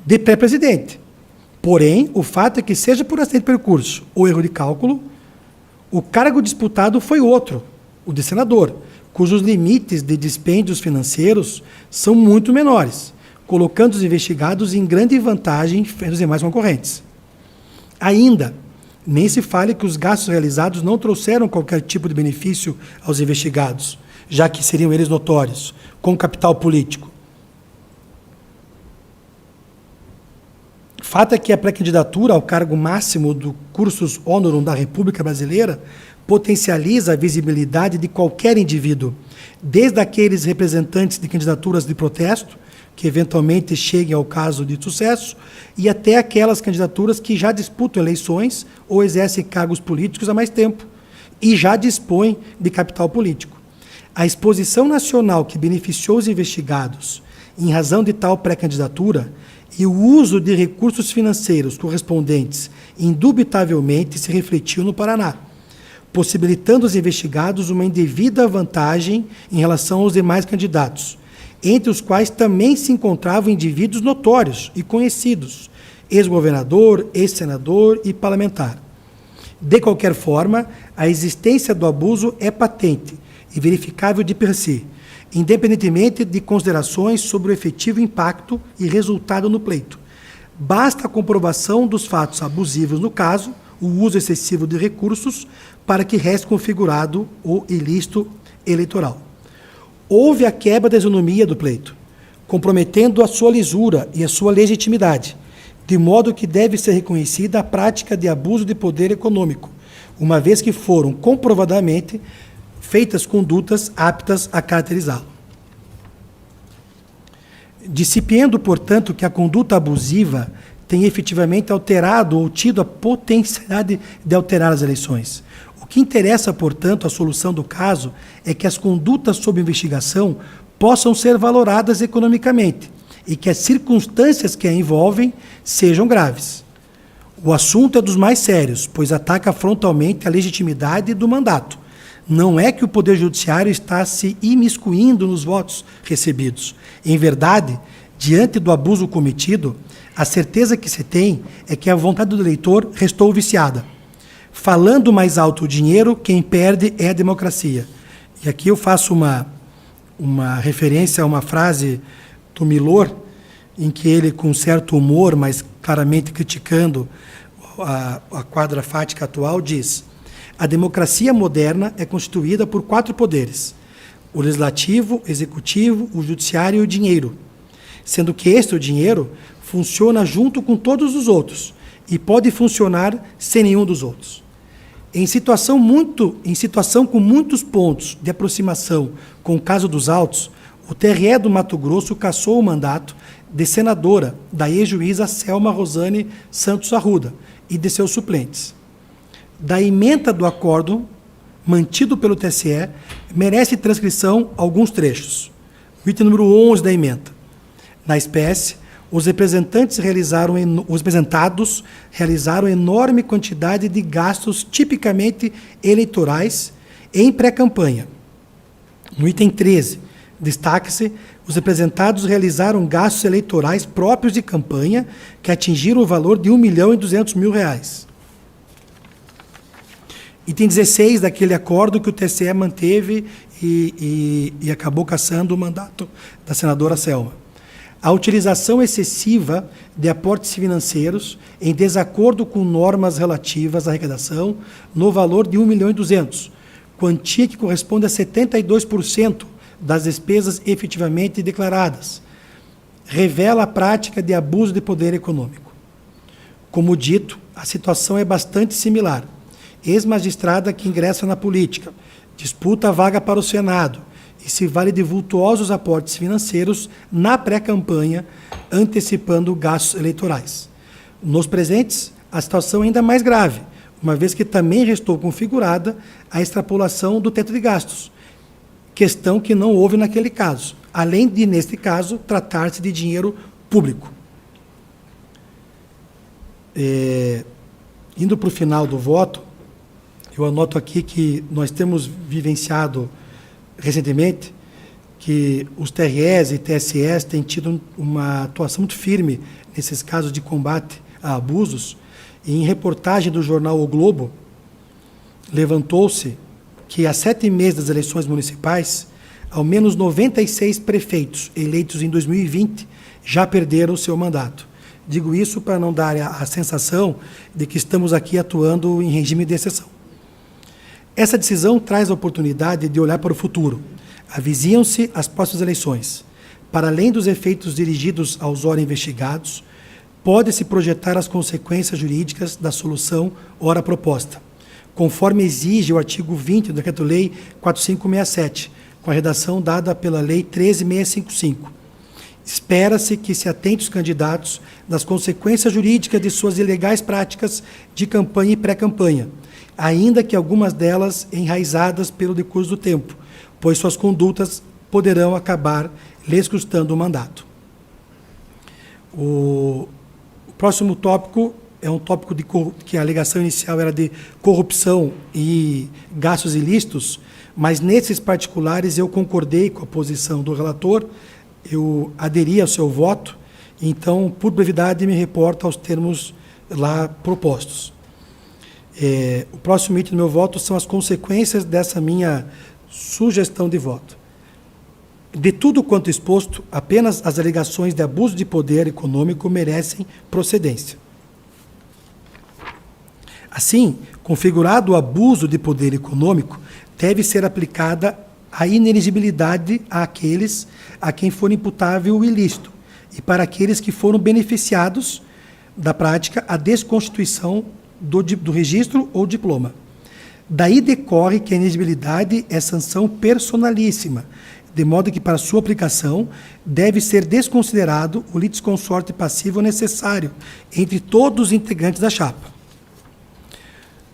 de pré-presidente. Porém, o fato é que, seja por acidente de percurso ou erro de cálculo, o cargo disputado foi outro, o de senador, cujos limites de dispêndios financeiros são muito menores, colocando os investigados em grande vantagem frente aos demais concorrentes. Ainda, nem se fale que os gastos realizados não trouxeram qualquer tipo de benefício aos investigados, já que seriam eles notórios, com capital político. Fato é que a pré-candidatura ao cargo máximo do cursus honorum da República Brasileira potencializa a visibilidade de qualquer indivíduo, desde aqueles representantes de candidaturas de protesto, que eventualmente cheguem ao caso de sucesso, e até aquelas candidaturas que já disputam eleições ou exercem cargos políticos há mais tempo, e já dispõem de capital político. A exposição nacional que beneficiou os investigados em razão de tal pré-candidatura e o uso de recursos financeiros correspondentes indubitavelmente se refletiu no Paraná, possibilitando aos investigados uma indevida vantagem em relação aos demais candidatos, entre os quais também se encontravam indivíduos notórios e conhecidos, ex-governador, ex-senador e parlamentar. De qualquer forma, a existência do abuso é patente e verificável de per si, independentemente de considerações sobre o efetivo impacto e resultado no pleito. Basta a comprovação dos fatos abusivos no caso, o uso excessivo de recursos, para que reste configurado o ilícito eleitoral. Houve a quebra da isonomia do pleito, comprometendo a sua lisura e a sua legitimidade, de modo que deve ser reconhecida a prática de abuso de poder econômico, uma vez que foram comprovadamente feitas condutas aptas a caracterizá-lo. Dissipindo, portanto, que a conduta abusiva tem efetivamente alterado ou tido a potencialidade de alterar as eleições. O que interessa, portanto, a solução do caso é que as condutas sob investigação possam ser valoradas economicamente e que as circunstâncias que a envolvem sejam graves. O assunto é dos mais sérios, pois ataca frontalmente a legitimidade do mandato. Não é que o Poder Judiciário está se imiscuindo nos votos recebidos. Em verdade, diante do abuso cometido, a certeza que se tem é que a vontade do eleitor restou viciada. Falando mais alto o dinheiro, quem perde é a democracia. E aqui eu faço uma referência a uma frase do Milor, em que ele, com certo humor, mas claramente criticando a quadra fática atual, diz: a democracia moderna é constituída por 4 poderes: o legislativo, o executivo, o judiciário e o dinheiro, sendo que o dinheiro, funciona junto com todos os outros e pode funcionar sem nenhum dos outros. Em situação com muitos pontos de aproximação com o caso dos autos, o TRE do Mato Grosso cassou o mandato de senadora da ex-juíza Selma Rosane Santos Arruda e de seus suplentes. Da ementa do acórdão, mantido pelo TSE, merece transcrição alguns trechos. O item número 11 da emenda. Na espécie, os representados realizaram enorme quantidade de gastos tipicamente eleitorais em pré-campanha. No item 13, destaque-se, os representados realizaram gastos eleitorais próprios de campanha que atingiram o valor de R$ 1.200.000. Item 16 daquele acordo que o TSE manteve e acabou cassando o mandato da senadora Selma. A utilização excessiva de aportes financeiros em desacordo com normas relativas à arrecadação no valor de R$ 1.200.000, quantia que corresponde a 72% das despesas efetivamente declaradas, revela a prática de abuso de poder econômico. Como dito, a situação é bastante similar. Ex-magistrada que ingressa na política, disputa a vaga para o Senado e se vale de vultuosos aportes financeiros na pré-campanha, antecipando gastos eleitorais. Nos presentes, a situação é ainda mais grave, uma vez que também restou configurada a extrapolação do teto de gastos, questão que não houve naquele caso, além de, neste caso, tratar-se de dinheiro público. Indo para o final do voto, eu anoto aqui que nós temos vivenciado recentemente que os TREs e TSEs têm tido uma atuação muito firme nesses casos de combate a abusos. E em reportagem do jornal O Globo, levantou-se que há 7 meses das eleições municipais, ao menos 96 prefeitos eleitos em 2020 já perderam o seu mandato. Digo isso para não dar a sensação de que estamos aqui atuando em regime de exceção. Essa decisão traz a oportunidade de olhar para o futuro. Avizinham-se as próximas eleições. Para além dos efeitos dirigidos aos ora investigados, pode-se projetar as consequências jurídicas da solução ora proposta, conforme exige o artigo 20 do Decreto-Lei 4567, com a redação dada pela Lei 13655. Espera-se que se atente os candidatos das consequências jurídicas de suas ilegais práticas de campanha e pré-campanha, ainda que algumas delas enraizadas pelo decurso do tempo, pois suas condutas poderão acabar lhes custando o mandato. O próximo tópico é um tópico que a alegação inicial era de corrupção e gastos ilícitos, mas nesses particulares eu concordei com a posição do relator, eu aderi ao seu voto, então, por brevidade, me reporto aos termos lá propostos. O próximo item do meu voto são as consequências dessa minha sugestão de voto. De tudo quanto exposto, apenas as alegações de abuso de poder econômico merecem procedência. Assim, configurado o abuso de poder econômico, deve ser aplicada a ineligibilidade àqueles a quem for imputável o ilícito e para aqueles que foram beneficiados da prática a desconstituição do registro ou diploma. Daí decorre que a inelegibilidade é sanção personalíssima, de modo que, para sua aplicação, deve ser desconsiderado o litisconsorte passivo necessário entre todos os integrantes da chapa.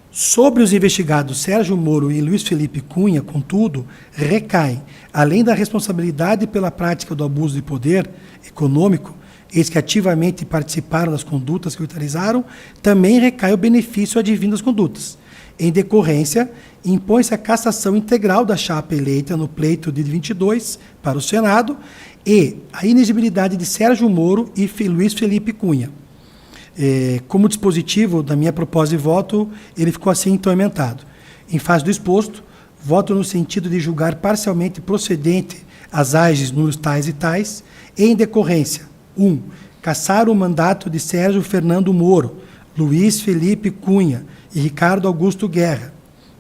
Sobre os investigados Sérgio Moro e Luiz Felipe Cunha, contudo, recai, além da responsabilidade pela prática do abuso de poder econômico, eles que ativamente participaram das condutas que utilizaram, também recai o benefício advindo das condutas. Em decorrência, impõe-se a cassação integral da chapa eleita no pleito de 22 para o Senado e a inexigibilidade de Sérgio Moro e Luiz Felipe Cunha. Como dispositivo da minha proposta de voto, ele ficou assim então emendado. Em face do exposto, voto no sentido de julgar parcialmente procedente as AGEs números tais e tais, e em decorrência, 1. Cassar o mandato de Sérgio Fernando Moro, Luiz Felipe Cunha e Ricardo Augusto Guerra.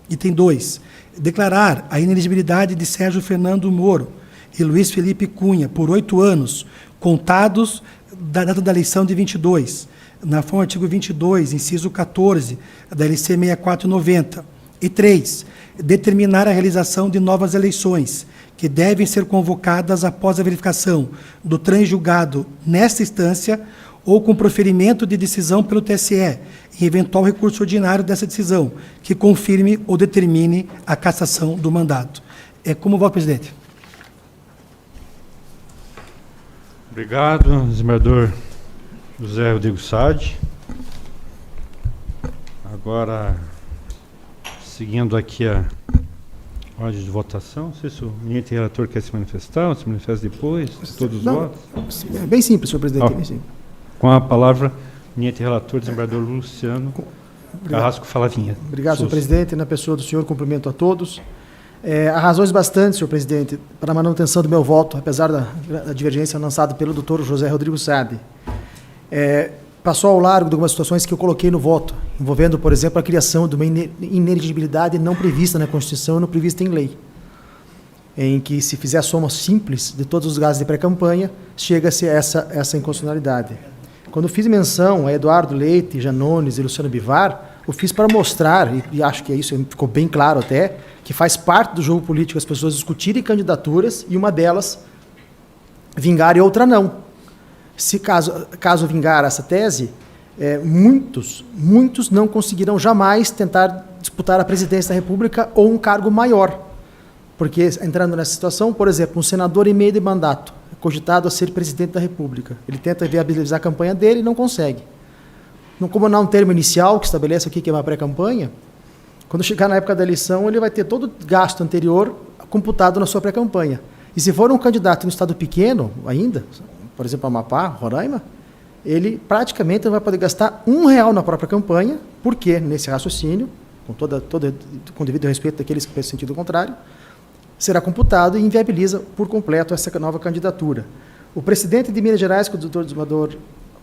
Item 2. Declarar a inelegibilidade de Sérgio Fernando Moro e Luiz Felipe Cunha por 8 anos, contados da data da eleição de 22, na forma artigo 22, inciso 14, da LC 6490. E 3. Determinar a realização de novas eleições, que devem ser convocadas após a verificação do trânsito julgado nesta instância ou com proferimento de decisão pelo TSE, em eventual recurso ordinário dessa decisão, que confirme ou determine a cassação do mandato. Como voto, presidente? Obrigado, desembargador José Rodrigo Sade. Agora, seguindo aqui a ordem de votação, não sei se o ministro relator quer se manifestar, ou se manifesta depois, todos os votos. É bem simples, senhor presidente. Bem simples. Com a palavra, o ministro relator, desembargador Luciano Carrasco Falavinha. Obrigado, senhor presidente. Na pessoa do senhor, cumprimento a todos. Há razões bastantes, senhor presidente, para a manutenção do meu voto, apesar da divergência lançada pelo doutor José Rodrigo Sade. Passou ao largo de algumas situações que eu coloquei no voto, envolvendo, por exemplo, a criação de uma ineligibilidade não prevista na Constituição e não prevista em lei, em que, se fizer a soma simples de todos os gastos de pré-campanha, chega-se a essa inconstitucionalidade. Quando fiz menção a Eduardo Leite, Janones e Luciano Bivar, eu fiz para mostrar, e acho que isso ficou bem claro até, que faz parte do jogo político as pessoas discutirem candidaturas e uma delas vingar e outra não. Se caso vingar essa tese, muitos não conseguirão jamais tentar disputar a presidência da República ou um cargo maior. Porque, entrando nessa situação, por exemplo, um senador em meio de mandato, cogitado a ser presidente da República, ele tenta viabilizar a campanha dele e não consegue. Como não há um termo inicial que estabelece o que é uma pré-campanha, quando chegar na época da eleição, ele vai ter todo o gasto anterior computado na sua pré-campanha. E se for um candidato em um estado pequeno ainda, por exemplo, Amapá, Roraima, ele praticamente não vai poder gastar R$1 na própria campanha, porque, nesse raciocínio, com devido respeito daqueles que pensam no sentido contrário, será computado e inviabiliza por completo essa nova candidatura. O presidente de Minas Gerais, que o doutor desembargador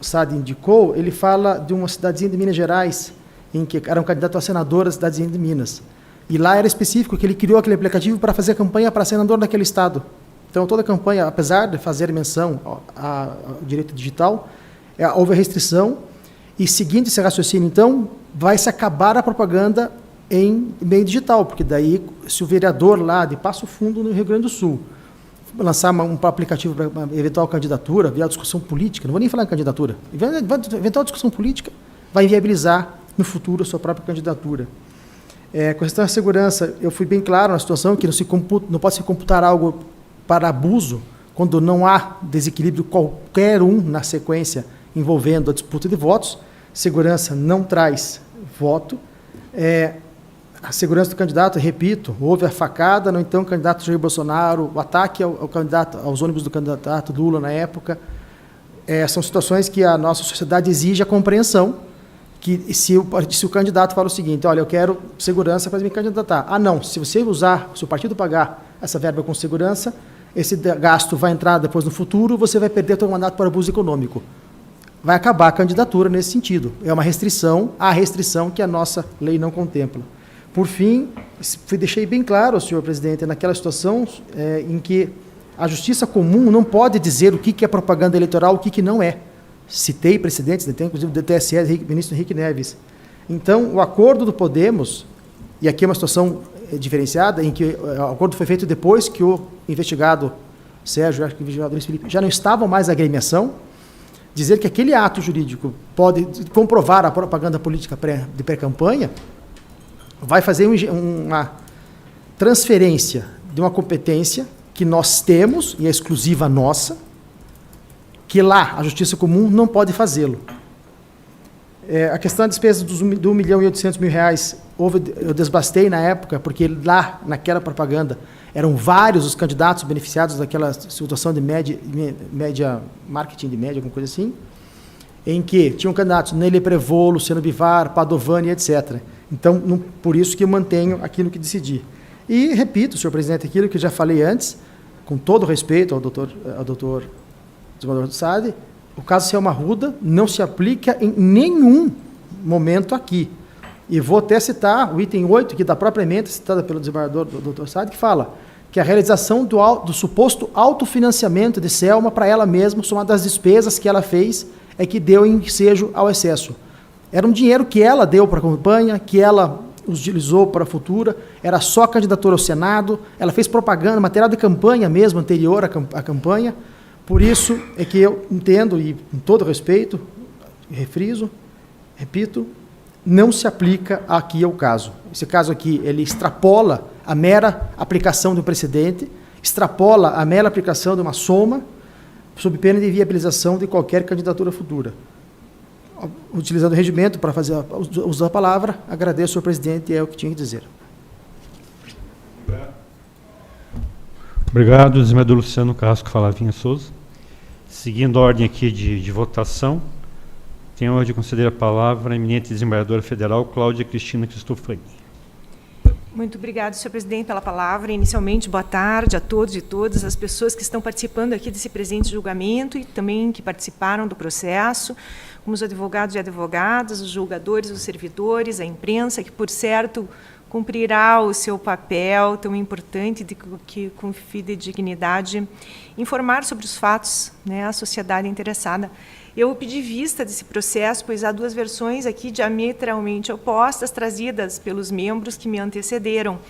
Sade indicou, ele fala de uma cidadezinha de Minas Gerais, em que era um candidato a senador da cidadezinha de Minas. E lá era específico que ele criou aquele aplicativo para fazer a campanha para senador daquele estado. Então, toda a campanha, apesar de fazer menção ao direito digital, houve a restrição, e seguindo esse raciocínio, então, vai se acabar a propaganda em meio digital, porque daí, se o vereador lá de Passo Fundo, no Rio Grande do Sul, lançar um aplicativo para uma eventual candidatura, via discussão política, não vou nem falar em candidatura, eventual discussão política, vai inviabilizar no futuro a sua própria candidatura. Com relação à segurança, eu fui bem claro na situação que não pode se computar algo para abuso, quando não há desequilíbrio qualquer na sequência envolvendo a disputa de votos. Segurança não traz voto. A segurança do candidato, repito, houve a facada, no então candidato Jair Bolsonaro, o ataque aos ônibus do candidato Lula na época. São situações que a nossa sociedade exige a compreensão, que se o candidato fala o seguinte: olha, eu quero segurança para me candidatar. Não, se o partido pagar essa verba com segurança, esse gasto vai entrar depois no futuro, você vai perder seu mandato para abuso econômico. Vai acabar a candidatura nesse sentido. É uma restrição, a restrição que a nossa lei não contempla. Por fim, deixei bem claro, senhor presidente, naquela situação em que a justiça comum não pode dizer o que é propaganda eleitoral, o que não é. Citei precedentes, inclusive do TSE, ministro Henrique Neves. Então, o acordo do Podemos, e aqui é uma situação diferenciada, em que o acordo foi feito depois que o investigado Sérgio, acho que o investigado Luiz Felipe, já não estavam mais na agremiação, dizer que aquele ato jurídico pode comprovar a propaganda política de pré-campanha, vai fazer uma transferência de uma competência que nós temos, e é exclusiva nossa, que lá a Justiça Comum não pode fazê-lo. A questão da despesa dos R$1.800.000, eu desbastei na época, porque lá, naquela propaganda, eram vários os candidatos beneficiados daquela situação de média, marketing de média, alguma coisa assim, em que tinham candidatos Nele Prevô, Luciano Bivar, Padovani, etc. Então, por isso que eu mantenho aquilo que decidi. E repito, senhor presidente, aquilo que eu já falei antes, com todo respeito ao doutor desembargador Sade, o caso Selma Arruda não se aplica em nenhum momento aqui. E vou até citar o item 8, que da própria emenda citada pelo desembargador doutor Sade, que fala que a realização do suposto autofinanciamento de Selma para ela mesma, somada às despesas que ela fez, é que deu ensejo ao excesso. Era um dinheiro que ela deu para a campanha, que ela utilizou para a futura, era só candidatura ao Senado, ela fez propaganda, material de campanha mesmo, anterior à campanha. Por isso é que eu entendo, e com todo respeito, repito, não se aplica aqui ao caso. Esse caso aqui, ele extrapola a mera aplicação de um precedente, extrapola a mera aplicação de uma soma sob pena de viabilização de qualquer candidatura futura. Utilizando o regimento para fazer usar a palavra, agradeço, senhor presidente, é o que tinha que dizer. Obrigado, desembargador Luciano Carrasco Falavinha Souza. Seguindo a ordem aqui de votação, tenho a honra de conceder a palavra à eminente desembargadora federal Cláudia Cristina Cristofani. Muito obrigada, senhor presidente, pela palavra. Inicialmente, boa tarde a todos e todas as pessoas que estão participando aqui desse presente julgamento e também que participaram do processo, como os advogados e advogadas, os julgadores, os servidores, a imprensa, que, por certo, cumprirá o seu papel tão importante de que, com fidedignidade, informar sobre os fatos, né, à sociedade interessada. Eu pedi vista desse processo, pois há duas versões aqui diametralmente opostas, trazidas pelos membros que me antecederam.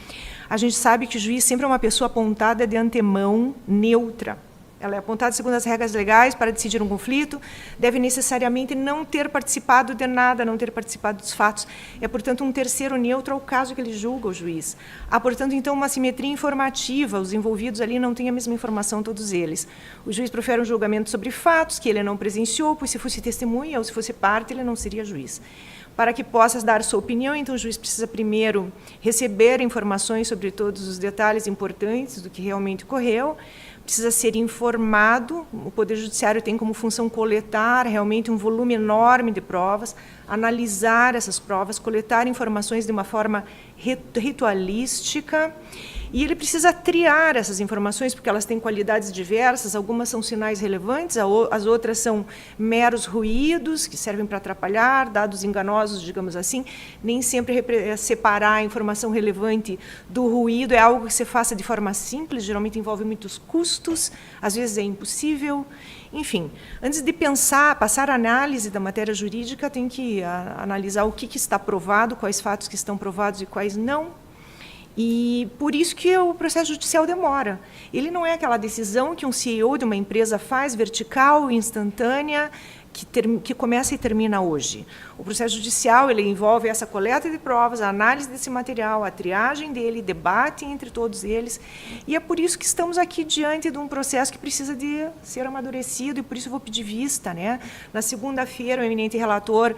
A gente sabe que o juiz sempre é uma pessoa apontada de antemão, neutra. Ela é apontada segundo as regras legais para decidir um conflito, deve necessariamente não ter participado de nada, não ter participado dos fatos. É, portanto, um terceiro neutro ao caso que ele julga o juiz. Há, portanto, então, uma simetria informativa. Os envolvidos ali não têm a mesma informação, todos eles. O juiz profere um julgamento sobre fatos que ele não presenciou, pois se fosse testemunha ou se fosse parte, ele não seria juiz. Para que possa dar sua opinião, então, o juiz precisa primeiro receber informações sobre todos os detalhes importantes do que realmente ocorreu, precisa ser informado. O Poder Judiciário tem como função coletar realmente um volume enorme de provas, analisar essas provas, coletar informações de uma forma ritualística, e ele precisa triar essas informações, porque elas têm qualidades diversas, algumas são sinais relevantes, as outras são meros ruídos, que servem para atrapalhar, dados enganosos, digamos assim. Nem sempre separar a informação relevante do ruído é algo que se faça de forma simples, geralmente envolve muitos custos, às vezes é impossível. Enfim, antes de passar a análise da matéria jurídica, tem que analisar o que está provado, quais fatos que estão provados e quais não. E por isso que o processo judicial demora. Ele não é aquela decisão que um CEO de uma empresa faz, vertical, instantânea, que começa e termina hoje. O processo judicial ele envolve essa coleta de provas, a análise desse material, a triagem dele, debate entre todos eles, e é por isso que estamos aqui diante de um processo que precisa de ser amadurecido, e por isso eu vou pedir vista, né? Na segunda-feira, o eminente relator,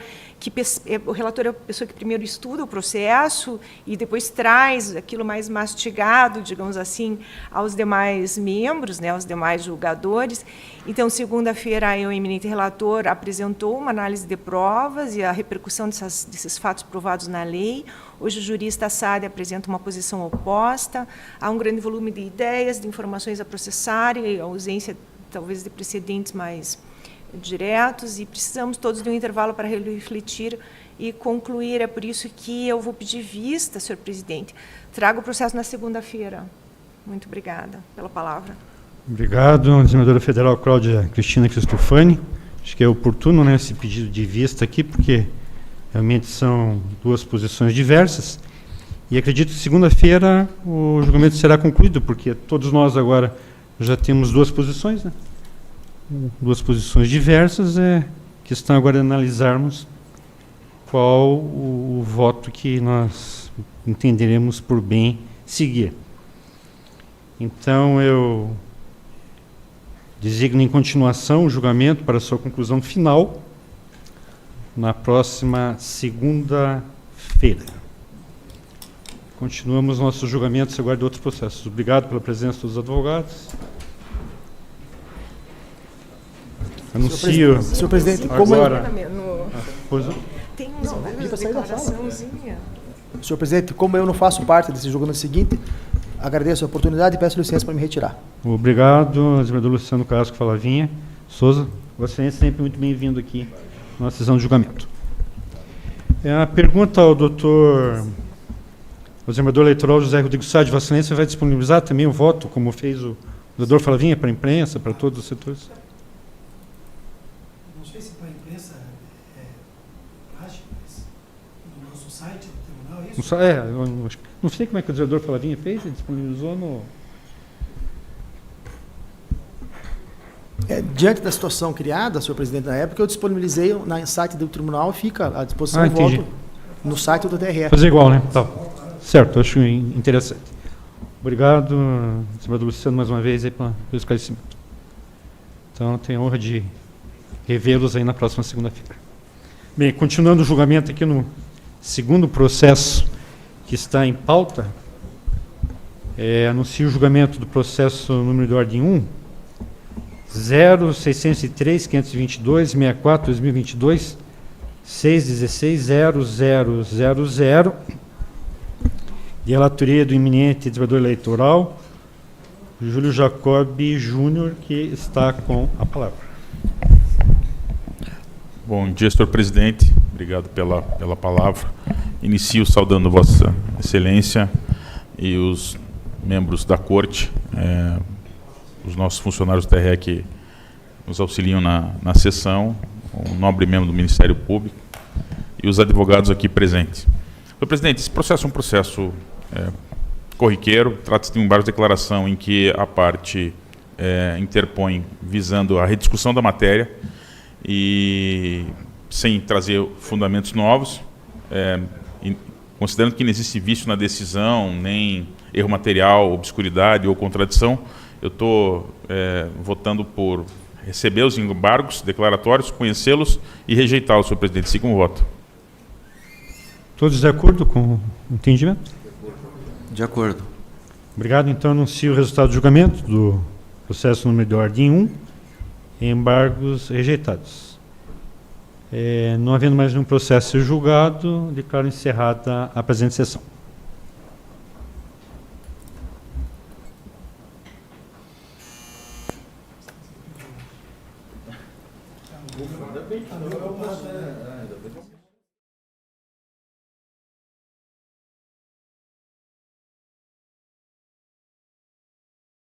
o relator é a pessoa que primeiro estuda o processo e depois traz aquilo mais mastigado, digamos assim, aos demais membros, né, aos demais julgadores. Então, segunda-feira, o eminente relator apresentou uma análise de provas e a repercussão desses fatos provados na lei. Hoje, o jurista Assad apresenta uma posição oposta. Há um grande volume de ideias, de informações a processar e a ausência, talvez, de precedentes mais diretos, e precisamos todos de um intervalo para refletir e concluir. É por isso que eu vou pedir vista, senhor presidente. Trago o processo na segunda-feira. Muito obrigada pela palavra. Obrigado, desembargadora federal Cláudia Cristina Cristofani. Acho que é oportuno, né, esse pedido de vista aqui, porque realmente são duas posições diversas. E acredito que segunda-feira o julgamento será concluído, porque todos nós agora já temos duas posições, né? Duas posições diversas. É questão agora de analisarmos qual o voto que nós entenderemos por bem seguir. Então, eu designo em continuação o julgamento para sua conclusão final na próxima segunda-feira. Continuamos nossos julgamentos agora de outros processos. Obrigado pela presença dos advogados. Anuncio. Senhor presidente, agora. Tem uma declaraçãozinha. Senhor presidente, como eu não faço parte desse julgamento seguinte, agradeço a oportunidade e peço licença para me retirar. Obrigado, desembargador Luciano Carrasco Falavinha Souza. Vossa Excelência sempre muito bem-vindo aqui na nossa sessão de julgamento. A pergunta ao doutor, o desembargador eleitoral José Rodrigo Sá, de Vossa Excelência vai disponibilizar também o voto, como fez o doutor Falavinha, para a imprensa, para todos os setores? Não sei se para a imprensa acho, mas no nosso site do tribunal, é isso? Não sei como é que o desembargador Falavinha fez, ele disponibilizou no... Diante da situação criada, senhor presidente, na época, eu disponibilizei no site do tribunal, fica à disposição o voto no site do TRE. Fazer igual, né? Tá. Certo, acho interessante. Obrigado, desembargador Luciano, mais uma vez, aí, pelo esclarecimento. Então, tenho a honra de revê-los aí na próxima segunda-feira. Bem, continuando o julgamento aqui no segundo processo que está em pauta, anuncio o julgamento do processo número de ordem 1, 0603-522-64-2022, 616-0000, de relatoria do eminente desembargador eleitoral, Júlio Jacob Júnior, que está com a palavra. Bom dia, senhor presidente. Obrigado pela palavra. Inicio saudando Vossa Excelência e os membros da Corte, os nossos funcionários do TRE que nos auxiliam na sessão, o nobre membro do Ministério Público e os advogados aqui presentes. Senhor presidente, esse processo é um processo corriqueiro, trata-se de um embargo de declaração em que a parte interpõe visando a rediscussão da matéria e sem trazer fundamentos novos, considerando que não existe vício na decisão, nem erro material, obscuridade ou contradição, eu estou votando por receber os embargos declaratórios, conhecê-los e rejeitá-los, senhor presidente. Assim como voto. Todos de acordo com o entendimento? De acordo. Obrigado. Então, anuncio o resultado do julgamento do processo número de ordem 1, embargos rejeitados. Não havendo mais nenhum processo a ser julgado, declaro encerrada a presente sessão.